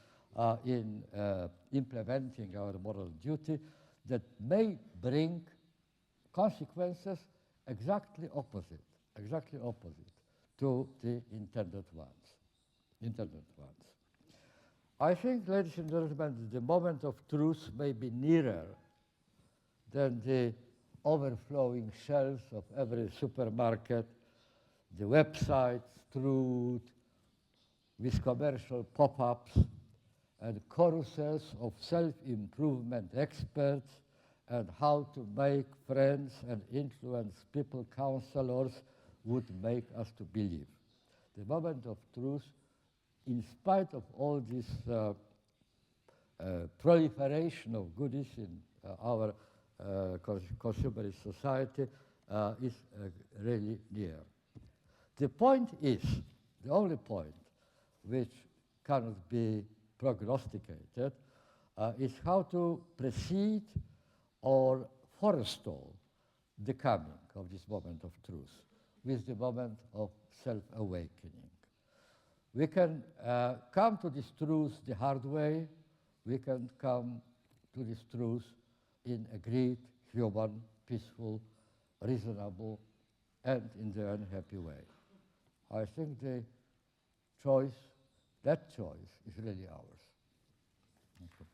in implementing our moral duty that may bring consequences exactly opposite to the intended ones. I think, ladies and gentlemen, the moment of truth may be nearer than the overflowing shelves of every supermarket, the websites strewn with commercial pop-ups and carousels of self-improvement experts and how to make friends and influence people counselors would make us to believe. The moment of truth, in spite of all this proliferation of goodies in our consumerist society, is really near. The point is, the only point which cannot be prognosticated is how to precede or forestall the coming of this moment of truth with the moment of self-awakening. We can come to this truth the hard way. We can come to this truth in agreed, human, peaceful, reasonable, and in the end, happy way. I think that choice is really ours. Thank you.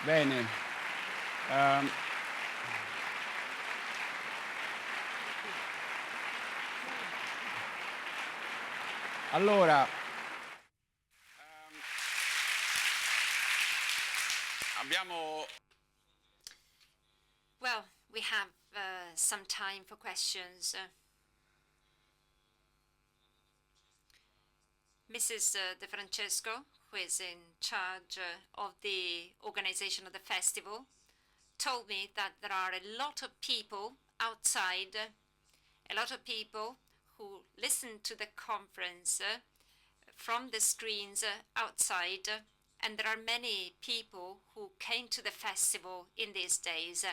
Bene. Allora, abbiamo... Well, we have some time for questions. Mrs. De Francesco, who is in charge of the organization of the festival, told me that there are a lot of people outside, a lot of people who listen to the conference from the screens outside, and there are many people who came to the festival in these days.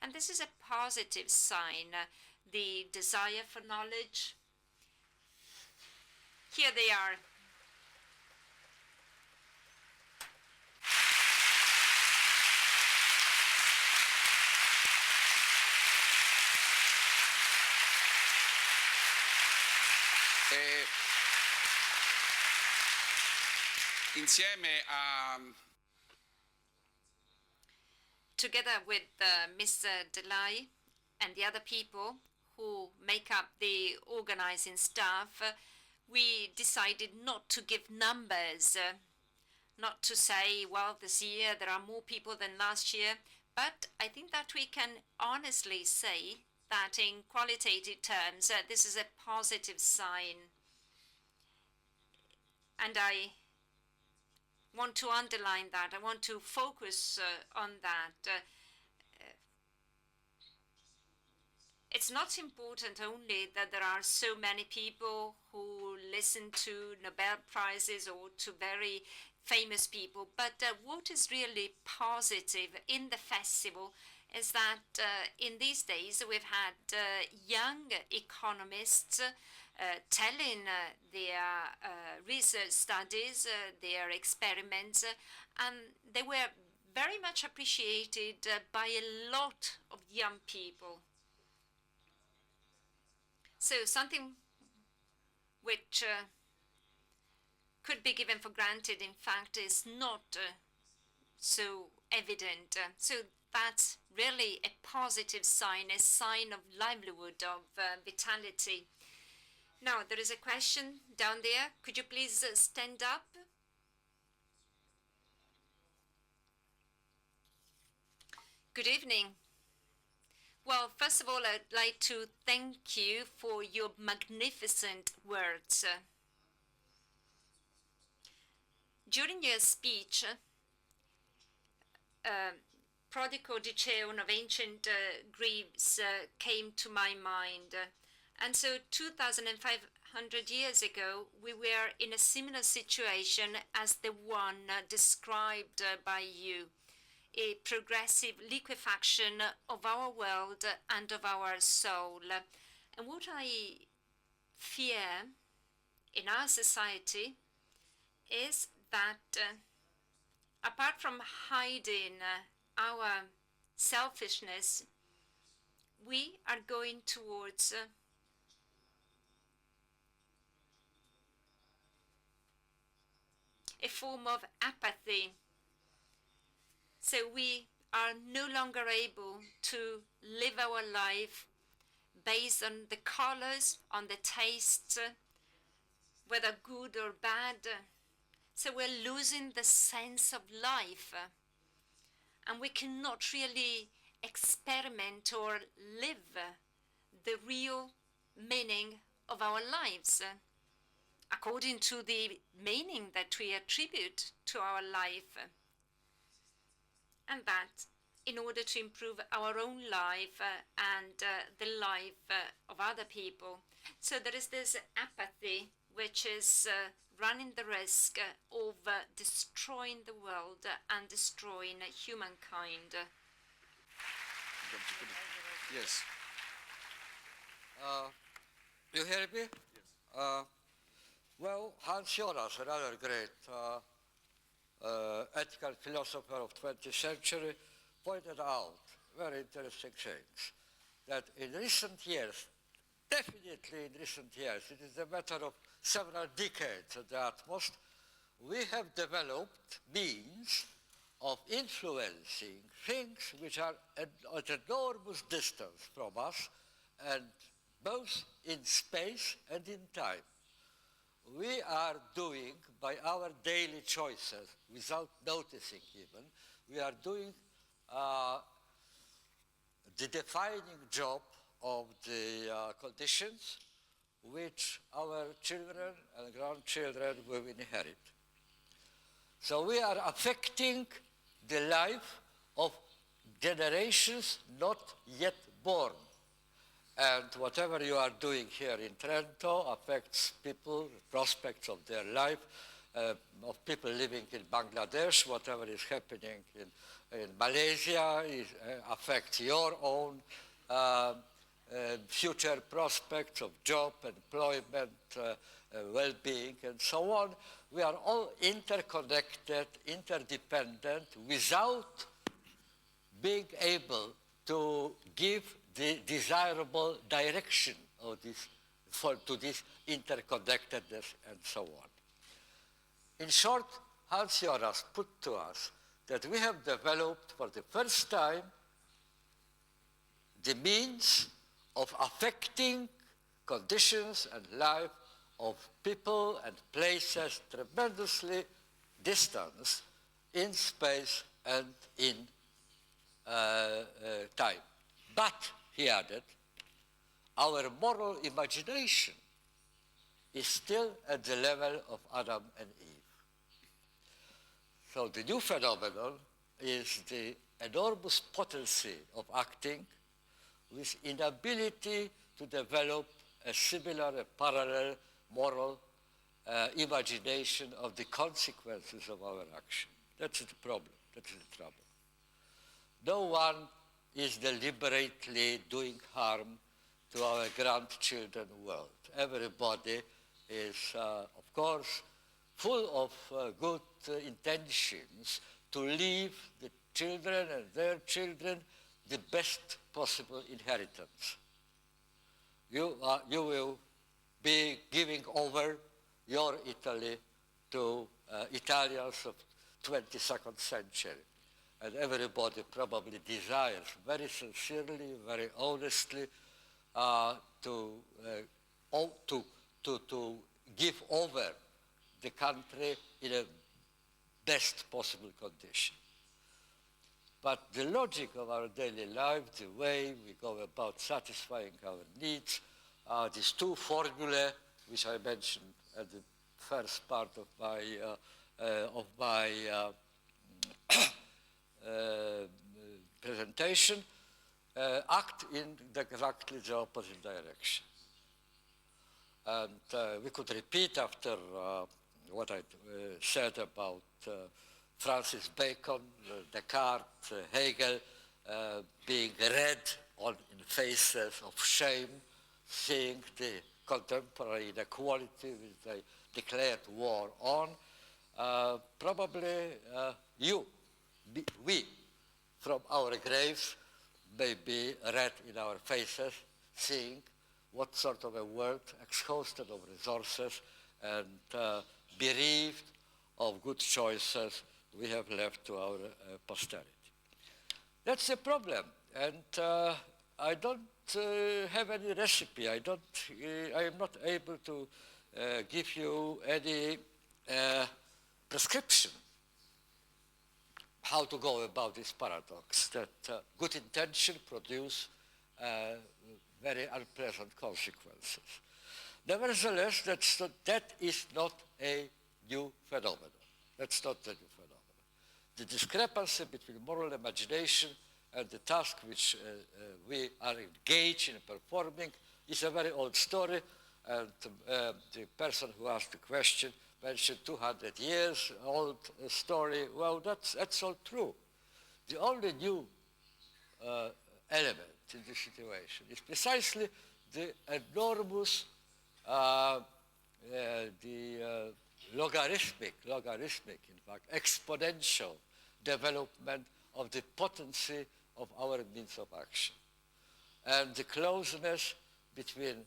And this is a positive sign, the desire for knowledge. Here they are. Insieme a Together with Mr. Delay and the other people who make up the organizing staff, we decided not to give numbers, not to say, well, this year there are more people than last year, but I think that we can honestly say that in qualitative terms, this is a positive sign. And I want to underline that. I want to focus on that. It's not important only that there are so many people who listen to Nobel Prizes or to very famous people, but what is really positive in the festival is that in these days we've had young economists telling their research studies, their experiments, and they were very much appreciated by a lot of young people. So something which could be given for granted, in fact, is not so evident. So that's really a positive sign, a sign of livelihood, of vitality. Now, there is a question down there. Could you please stand up? Good evening. Well, first of all, I'd like to thank you for your magnificent words. During your speech, Prodico of ancient Greece came to my mind. And so 2,500 years ago, we were in a similar situation as the one described by you. A progressive liquefaction of our world and of our soul. And what I fear in our society is that apart from hiding our selfishness, we are going towards a form of apathy. So we are no longer able to live our life based on the colors, on the tastes, whether good or bad. So we're losing the sense of life. And we cannot really experiment or live the real meaning of our lives according to the meaning that we attribute to our life. And that in order to improve our own life and the life of other people. So there is this apathy which is running the risk of destroying the world and destroying humankind. Yes. You hear me? Yes. Well, Hans Jonas, another great ethical philosopher of 20th century, pointed out very interesting things, that in recent years, definitely in recent years, it is a matter of several decades at the utmost, we have developed means of influencing things which are at enormous distance from us, and both in space and in time. We are doing, by our daily choices, without noticing even, we are doing the defining job of the conditions which our children and grandchildren will inherit. So we are affecting the life of generations not yet born. And whatever you are doing here in Trento affects people, prospects of their life, of people living in Bangladesh. Whatever is happening in Malaysia affects your own future prospects of job, employment, well-being, and so on. We are all interconnected, interdependent, without being able to give the desirable direction of this, to this interconnectedness and so on. In short, Hans Jonas put to us that we have developed for the first time the means of affecting conditions and life of people and places tremendously distanced in space and in time. But, he added, our moral imagination is still at the level of Adam and Eve. So the new phenomenon is the enormous potency of acting with inability to develop a similar, a parallel moral imagination of the consequences of our action. That's the problem, that's the trouble. No one is deliberately doing harm to our grandchildren world. Everybody is, of course, full of good intentions to leave the children and their children the best possible inheritance. You will be giving over your Italy to Italians of 22nd century. And everybody probably desires very sincerely, very honestly to give over the country in a best possible condition. But the logic of our daily life, the way we go about satisfying our needs, these two formulae, which I mentioned at the first part of my presentation, act in exactly the opposite direction. And we could repeat after what I said about Francis Bacon, Descartes, Hegel, being red in faces of shame, seeing the contemporary inequality which they declared war on. Probably we, from our graves, may be red in our faces, seeing what sort of a world exhausted of resources and bereaved of good choices we have left to our posterity. That's the problem, and I don't have any recipe. I am not able to give you any prescription how to go about this paradox, that good intention produce very unpleasant consequences. Nevertheless, that is not a new phenomenon. That's not a new phenomenon. The discrepancy between moral imagination and the task which we are engaged in performing is a very old story, and the person who asked the question mentioned 200 years old story. Well, that's all true. The only new element in this situation is precisely the enormous, logarithmic, in fact, exponential development of the potency of our means of action, and the closeness between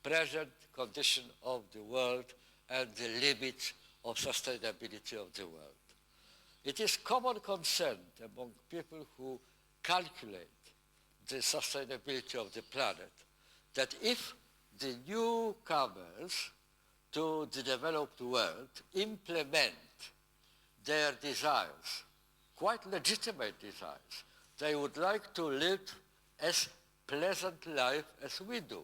present condition of the world and the limits of sustainability of the world. It is common consent among people who calculate the sustainability of the planet that if the newcomers to the developed world implement their desires, quite legitimate desires, they would like to live as pleasant life as we do,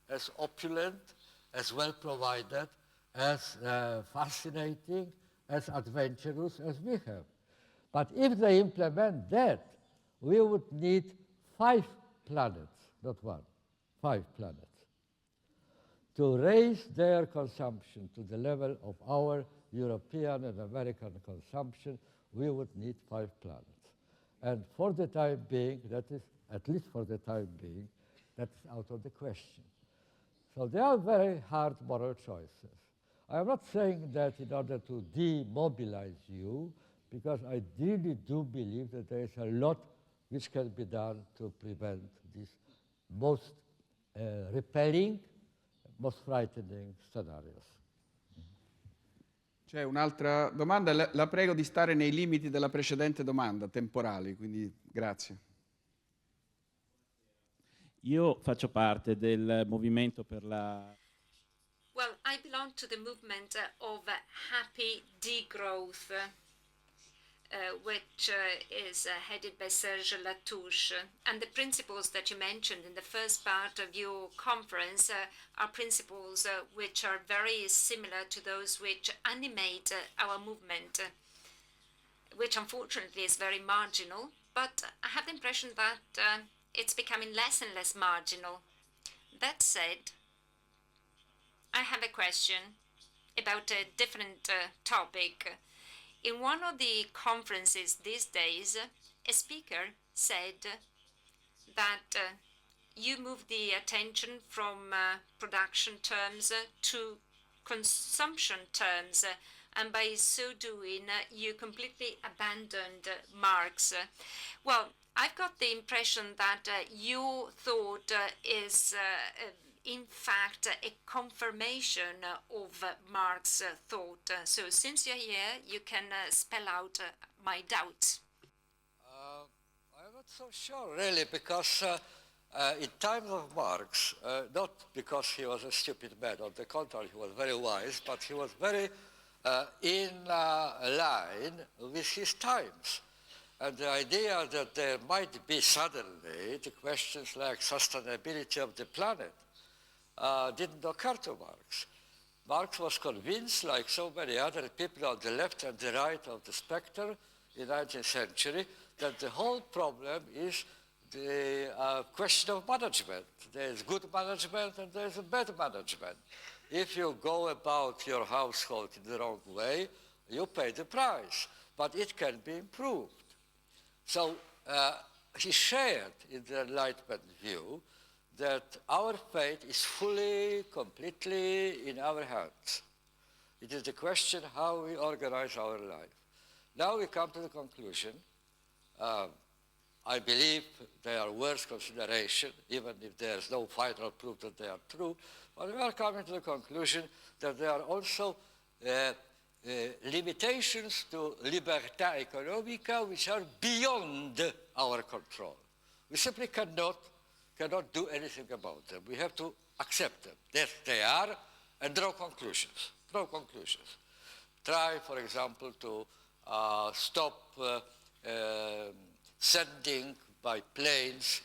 as opulent as well provided, as fascinating, as adventurous as we have. But if they implement that, we would need 5 planets, not 1, 5 planets, to raise their consumption to the level of our European and American consumption. We would need 5 planets. And for the time being, that is, at least for the time being, that's out of the question. So they are very hard moral choices. I am not saying that in order to demobilize you, because I really do believe that there is a lot which can be done to prevent these most repelling, most frightening scenarios. C'è un'altra domanda, la prego di stare nei limiti della precedente domanda, temporali, quindi grazie. Io faccio parte del movimento per la... Well, I belong to the movement of happy degrowth, which is headed by Serge Latouche. And the principles that you mentioned in the first part of your conference are principles which are very similar to those which animate our movement, which unfortunately is very marginal, but I have the impression that it's becoming less and less marginal. That said, I have a question about a different topic. In one of the conferences these days, a speaker said that you move the attention from production terms to consumption terms, and by so doing, you completely abandoned Marx. Well, I've got the impression that your thought is in fact a confirmation of Marx's thought. So since you're here, you can spell out my doubts. I'm not so sure, really, because in times of Marx, not because he was a stupid man, on the contrary, he was very wise, but he was very in line with his times. And the idea that there might be suddenly the questions like sustainability of the planet didn't occur to Marx. Marx was convinced, like so many other people on the left and the right of the spectrum in the 19th century, that the whole problem is the question of management. There is good management and there is bad management. If you go about your household in the wrong way, you pay the price, but it can be improved. So he shared in the Enlightenment view that our fate is fully, completely in our hands. It is the question how we organize our life. Now we come to the conclusion. I believe they are worth consideration, even if there is no final proof that they are true, but we are coming to the conclusion that there are also limitations to libertà economica which are beyond our control. We simply cannot do anything about them. We have to accept them. Yes, they are, and draw conclusions. Draw conclusions. Try, for example, to stop sending by planes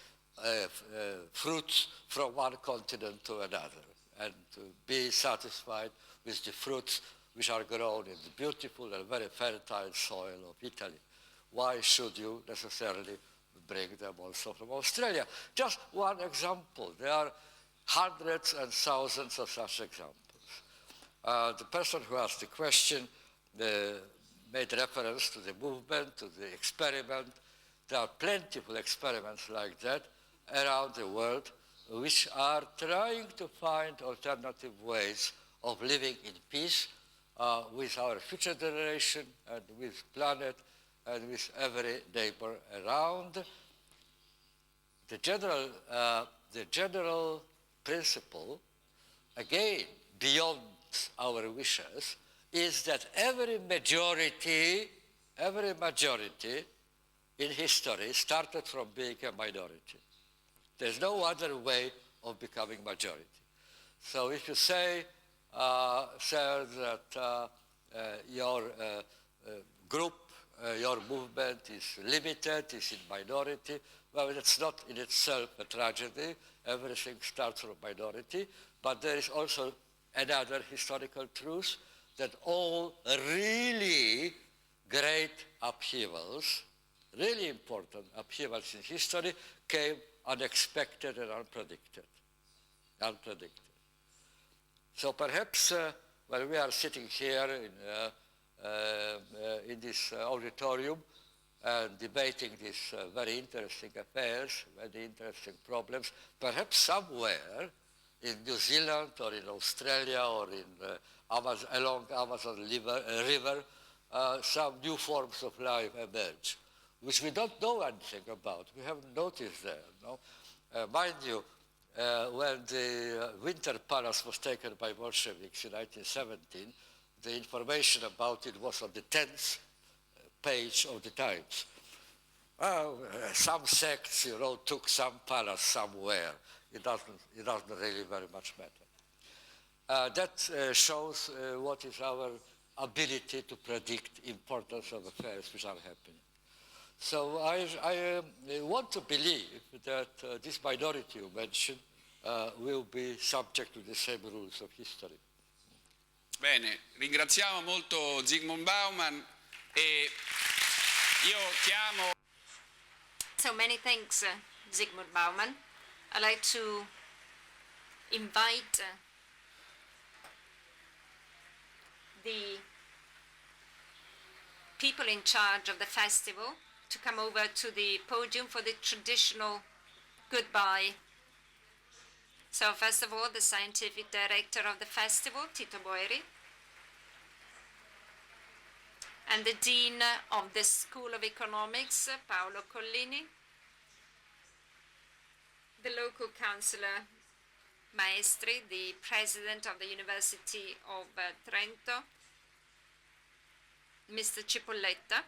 fruits from one continent to another, and to be satisfied with the fruits which are grown in the beautiful and very fertile soil of Italy. Why should you necessarily bring them also from Australia? Just one example. There are hundreds and thousands of such examples. The person who asked the question made reference to the movement, to the experiment. There are plentiful experiments like that around the world which are trying to find alternative ways of living in peace with our future generation and with planet and with every neighbor around. The general principle, again, beyond our wishes, is that every majority in history started from being a minority. There's no other way of becoming majority. So if you say, sir, that your group, your movement is limited, is in minority, well, that's not in itself a tragedy. Everything starts from minority, but there is also another historical truth, that all really great upheavals, really important upheavals in history, came unexpected and unpredicted. So perhaps when we are sitting here in this auditorium and debating these very interesting affairs, very interesting problems, perhaps somewhere in New Zealand or in Australia or in along Amazon River, some new forms of life emerge, which we don't know anything about. We haven't noticed there. No? Mind you, when the Winter Palace was taken by Bolsheviks in 1917, the information about it was on the 10th page of the Times. Some sects, took some palace somewhere. It doesn't really very much matter. That shows what is our ability to predict importance of affairs which are happening. So I want to believe that this minority you mentioned will be subject to the same rules of history. Bene, ringraziamo molto Zygmunt Bauman e io chiamo... So many thanks, Zygmunt Bauman. I'd like to invite the people in charge of the festival to come over to the podium for the traditional goodbye. So first of all, the scientific director of the festival, Tito Boeri, and the dean of the School of Economics, Paolo Collini, the local councillor, Maestri, the president of the University of Trento, Mr. Cipolletta,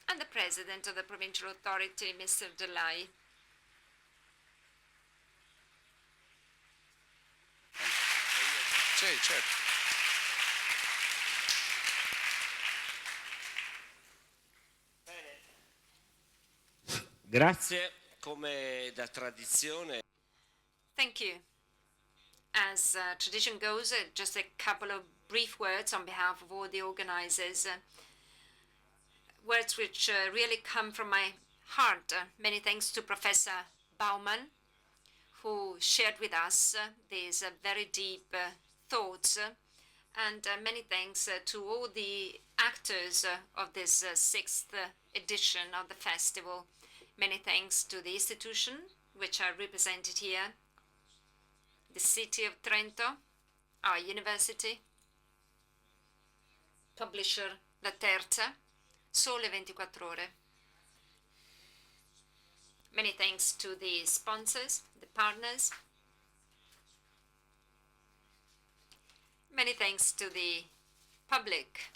and the president of the provincial authority, Mr. Delay. Sì, certo. Grazie, come da tradizione. Thank you. As tradition goes, just a couple of brief words on behalf of all the organizers. Words which really come from my heart. Many thanks to Professor Bauman, who shared with us these very deep thoughts. And many thanks to all the actors of this 6th edition of the festival. Many thanks to the institution which are represented here, the city of Trento, our university, publisher La Terza, Sole 24 Ore. Many thanks to the sponsors, the partners. Many thanks to the public.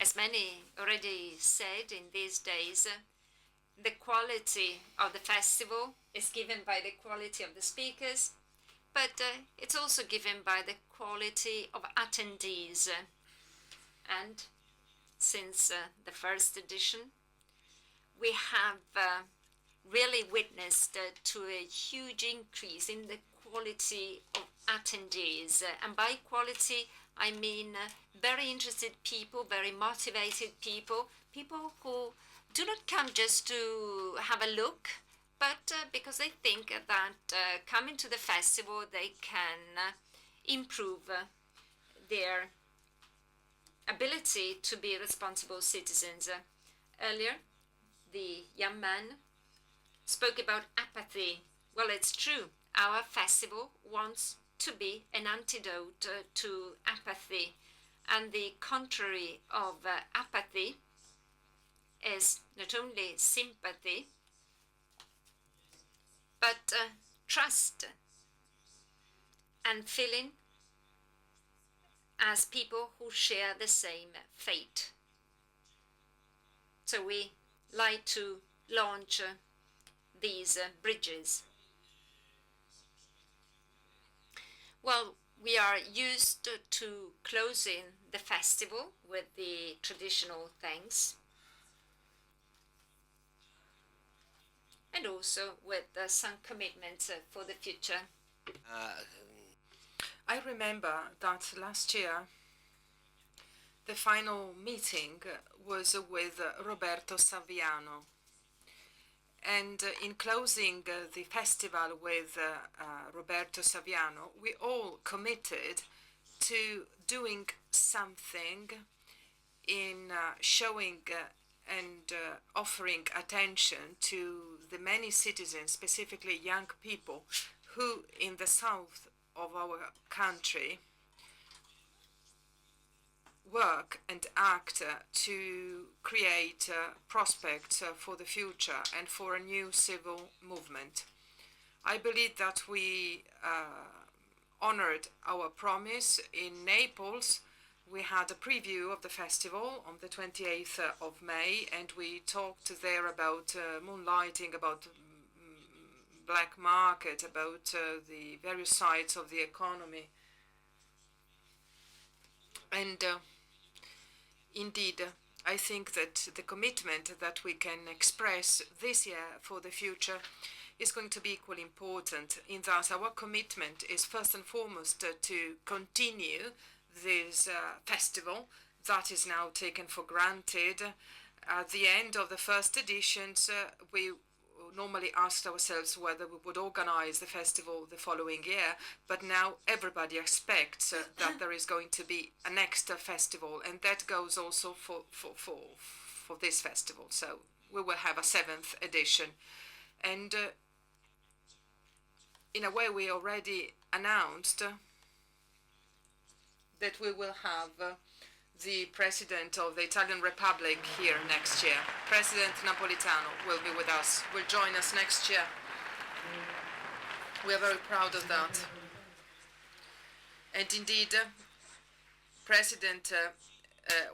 As many already said in these days, the quality of the festival is given by the quality of the speakers, but it's also given by the quality of attendees. And since the first edition, we have really witnessed to a huge increase in the quality of attendees. And by quality, I mean very interested people, very motivated people, people who do not come just to have a look, but because they think that coming to the festival, they can improve their ability to be responsible citizens. Earlier, the young man spoke about apathy. Well, it's true. Our festival wants to be an antidote to apathy. And the contrary of apathy is not only sympathy, but trust and feeling as people who share the same fate. So we like to launch these bridges. Well, we are used to closing the festival with the traditional thanks, and also with some commitments for the future. I remember that last year the final meeting was with Roberto Saviano. And in closing the festival with Roberto Saviano, we all committed to doing something in showing and offering attention to the many citizens, specifically young people, who in the south of our country work and act to create prospects for the future and for a new civil movement. I believe that we honored our promise. In Naples, we had a preview of the festival on the 28th of May, and we talked there about moonlighting, about black market, about the various sides of the economy. And indeed, I think that the commitment that we can express this year for the future is going to be equally important, in that our commitment is first and foremost to continue this festival that is now taken for granted. At the end of the first editions, we normally asked ourselves whether we would organize the festival the following year, but now everybody expects that there is going to be a next festival, and that goes also for this festival. So we will have a 7th edition. And in a way, we already announced that we will have the President of the Italian Republic here next year. President Napolitano will be with us, will join us next year. We are very proud of that. And indeed,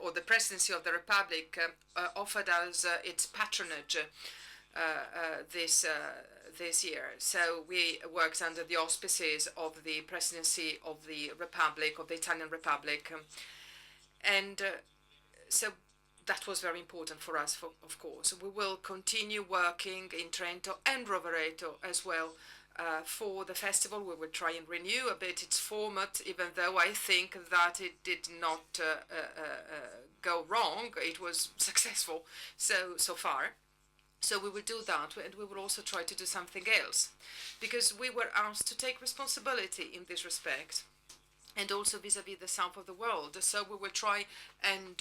or the Presidency of the Republic offered us its patronage this year. So we worked under the auspices of the Presidency of the Republic, of the Italian Republic. And so that was very important for us, of course. We will continue working in Trento and Rovereto as well for the festival. We will try and renew a bit its format, even though I think that it did not go wrong. It was successful so far. So we will do that, and we will also try to do something else, because we were asked to take responsibility in this respect, and also vis-à-vis the south of the world. So we will try and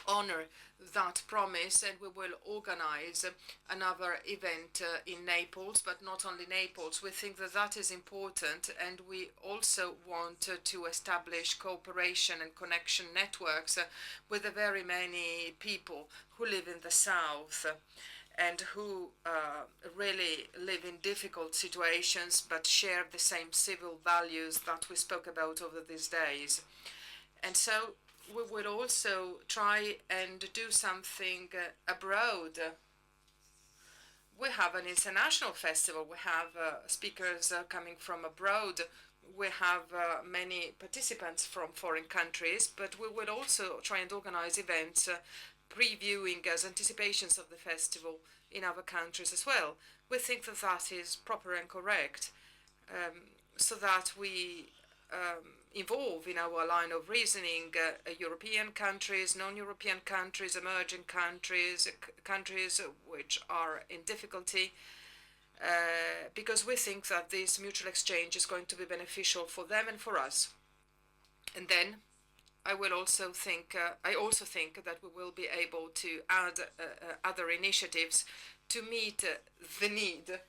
honor that promise, and we will organize another event in Naples, but not only Naples. We think that that is important, and we also want to establish cooperation and connection networks with the very many people who live in the south and who really live in difficult situations but share the same civil values that we spoke about over these days. And so we will also try and do something abroad. We have an international festival. We have speakers coming from abroad. We have many participants from foreign countries, but we will also try and organize events previewing as anticipations of the festival in other countries as well. We think that that is proper and correct, so that we involve in our line of reasoning European countries, non-European countries, emerging countries, countries which are in difficulty, because we think that this mutual exchange is going to be beneficial for them and for us. And then I also think that we will be able to add other initiatives to meet the need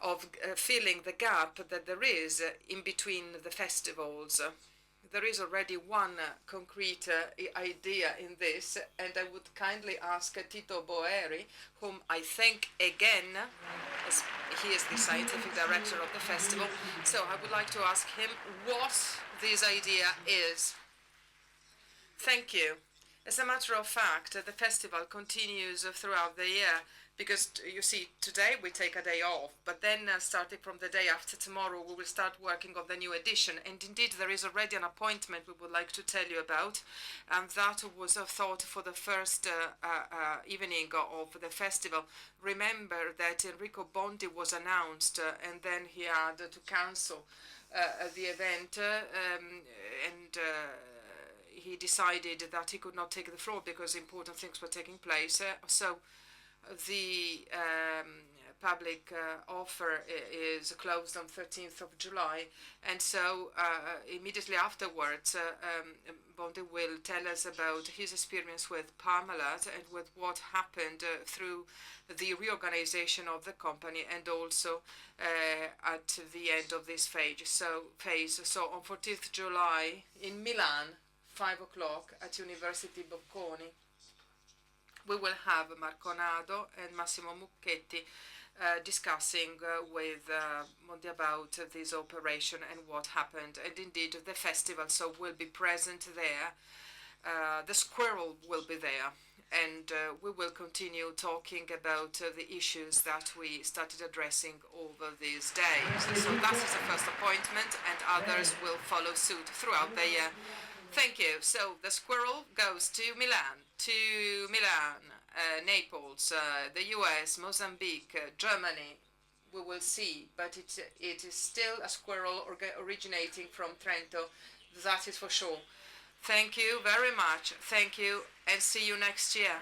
of filling the gap that there is in between the festivals. There is already one concrete idea in this, and I would kindly ask Tito Boeri, whom I thank again, as he is the scientific director of the festival. So I would like to ask him what this idea is. Thank you. As a matter of fact, the festival continues throughout the year. because you see, today we take a day off, but then starting from the day after tomorrow, we will start working on the new edition. And indeed, there is already an appointment we would like to tell you about, and that was a thought for the first evening of the festival. Remember that Enrico Bondi was announced, and then he had to cancel the event, and he decided that he could not take the floor because important things were taking place. So the public offer is closed on 13th of July, and so immediately afterwards Bondi will tell us about his experience with Parmalat and with what happened through the reorganization of the company, and also at the end of this phase. So on 14th July in Milan, 5 o'clock at University Bocconi, we will have Marconado and Massimo Mucchetti discussing with Bondi about this operation and what happened, and indeed the festival. So we'll be present there. The squirrel will be there, and we will continue talking about the issues that we started addressing over these days. So that is the first appointment, and others will follow suit throughout the year. Thank you. So the squirrel goes to Milan, Naples, the US, Mozambique, Germany. We will see, but it is still a squirrel originating from Trento. That is for sure. Thank you very much. Thank you, and see you next year.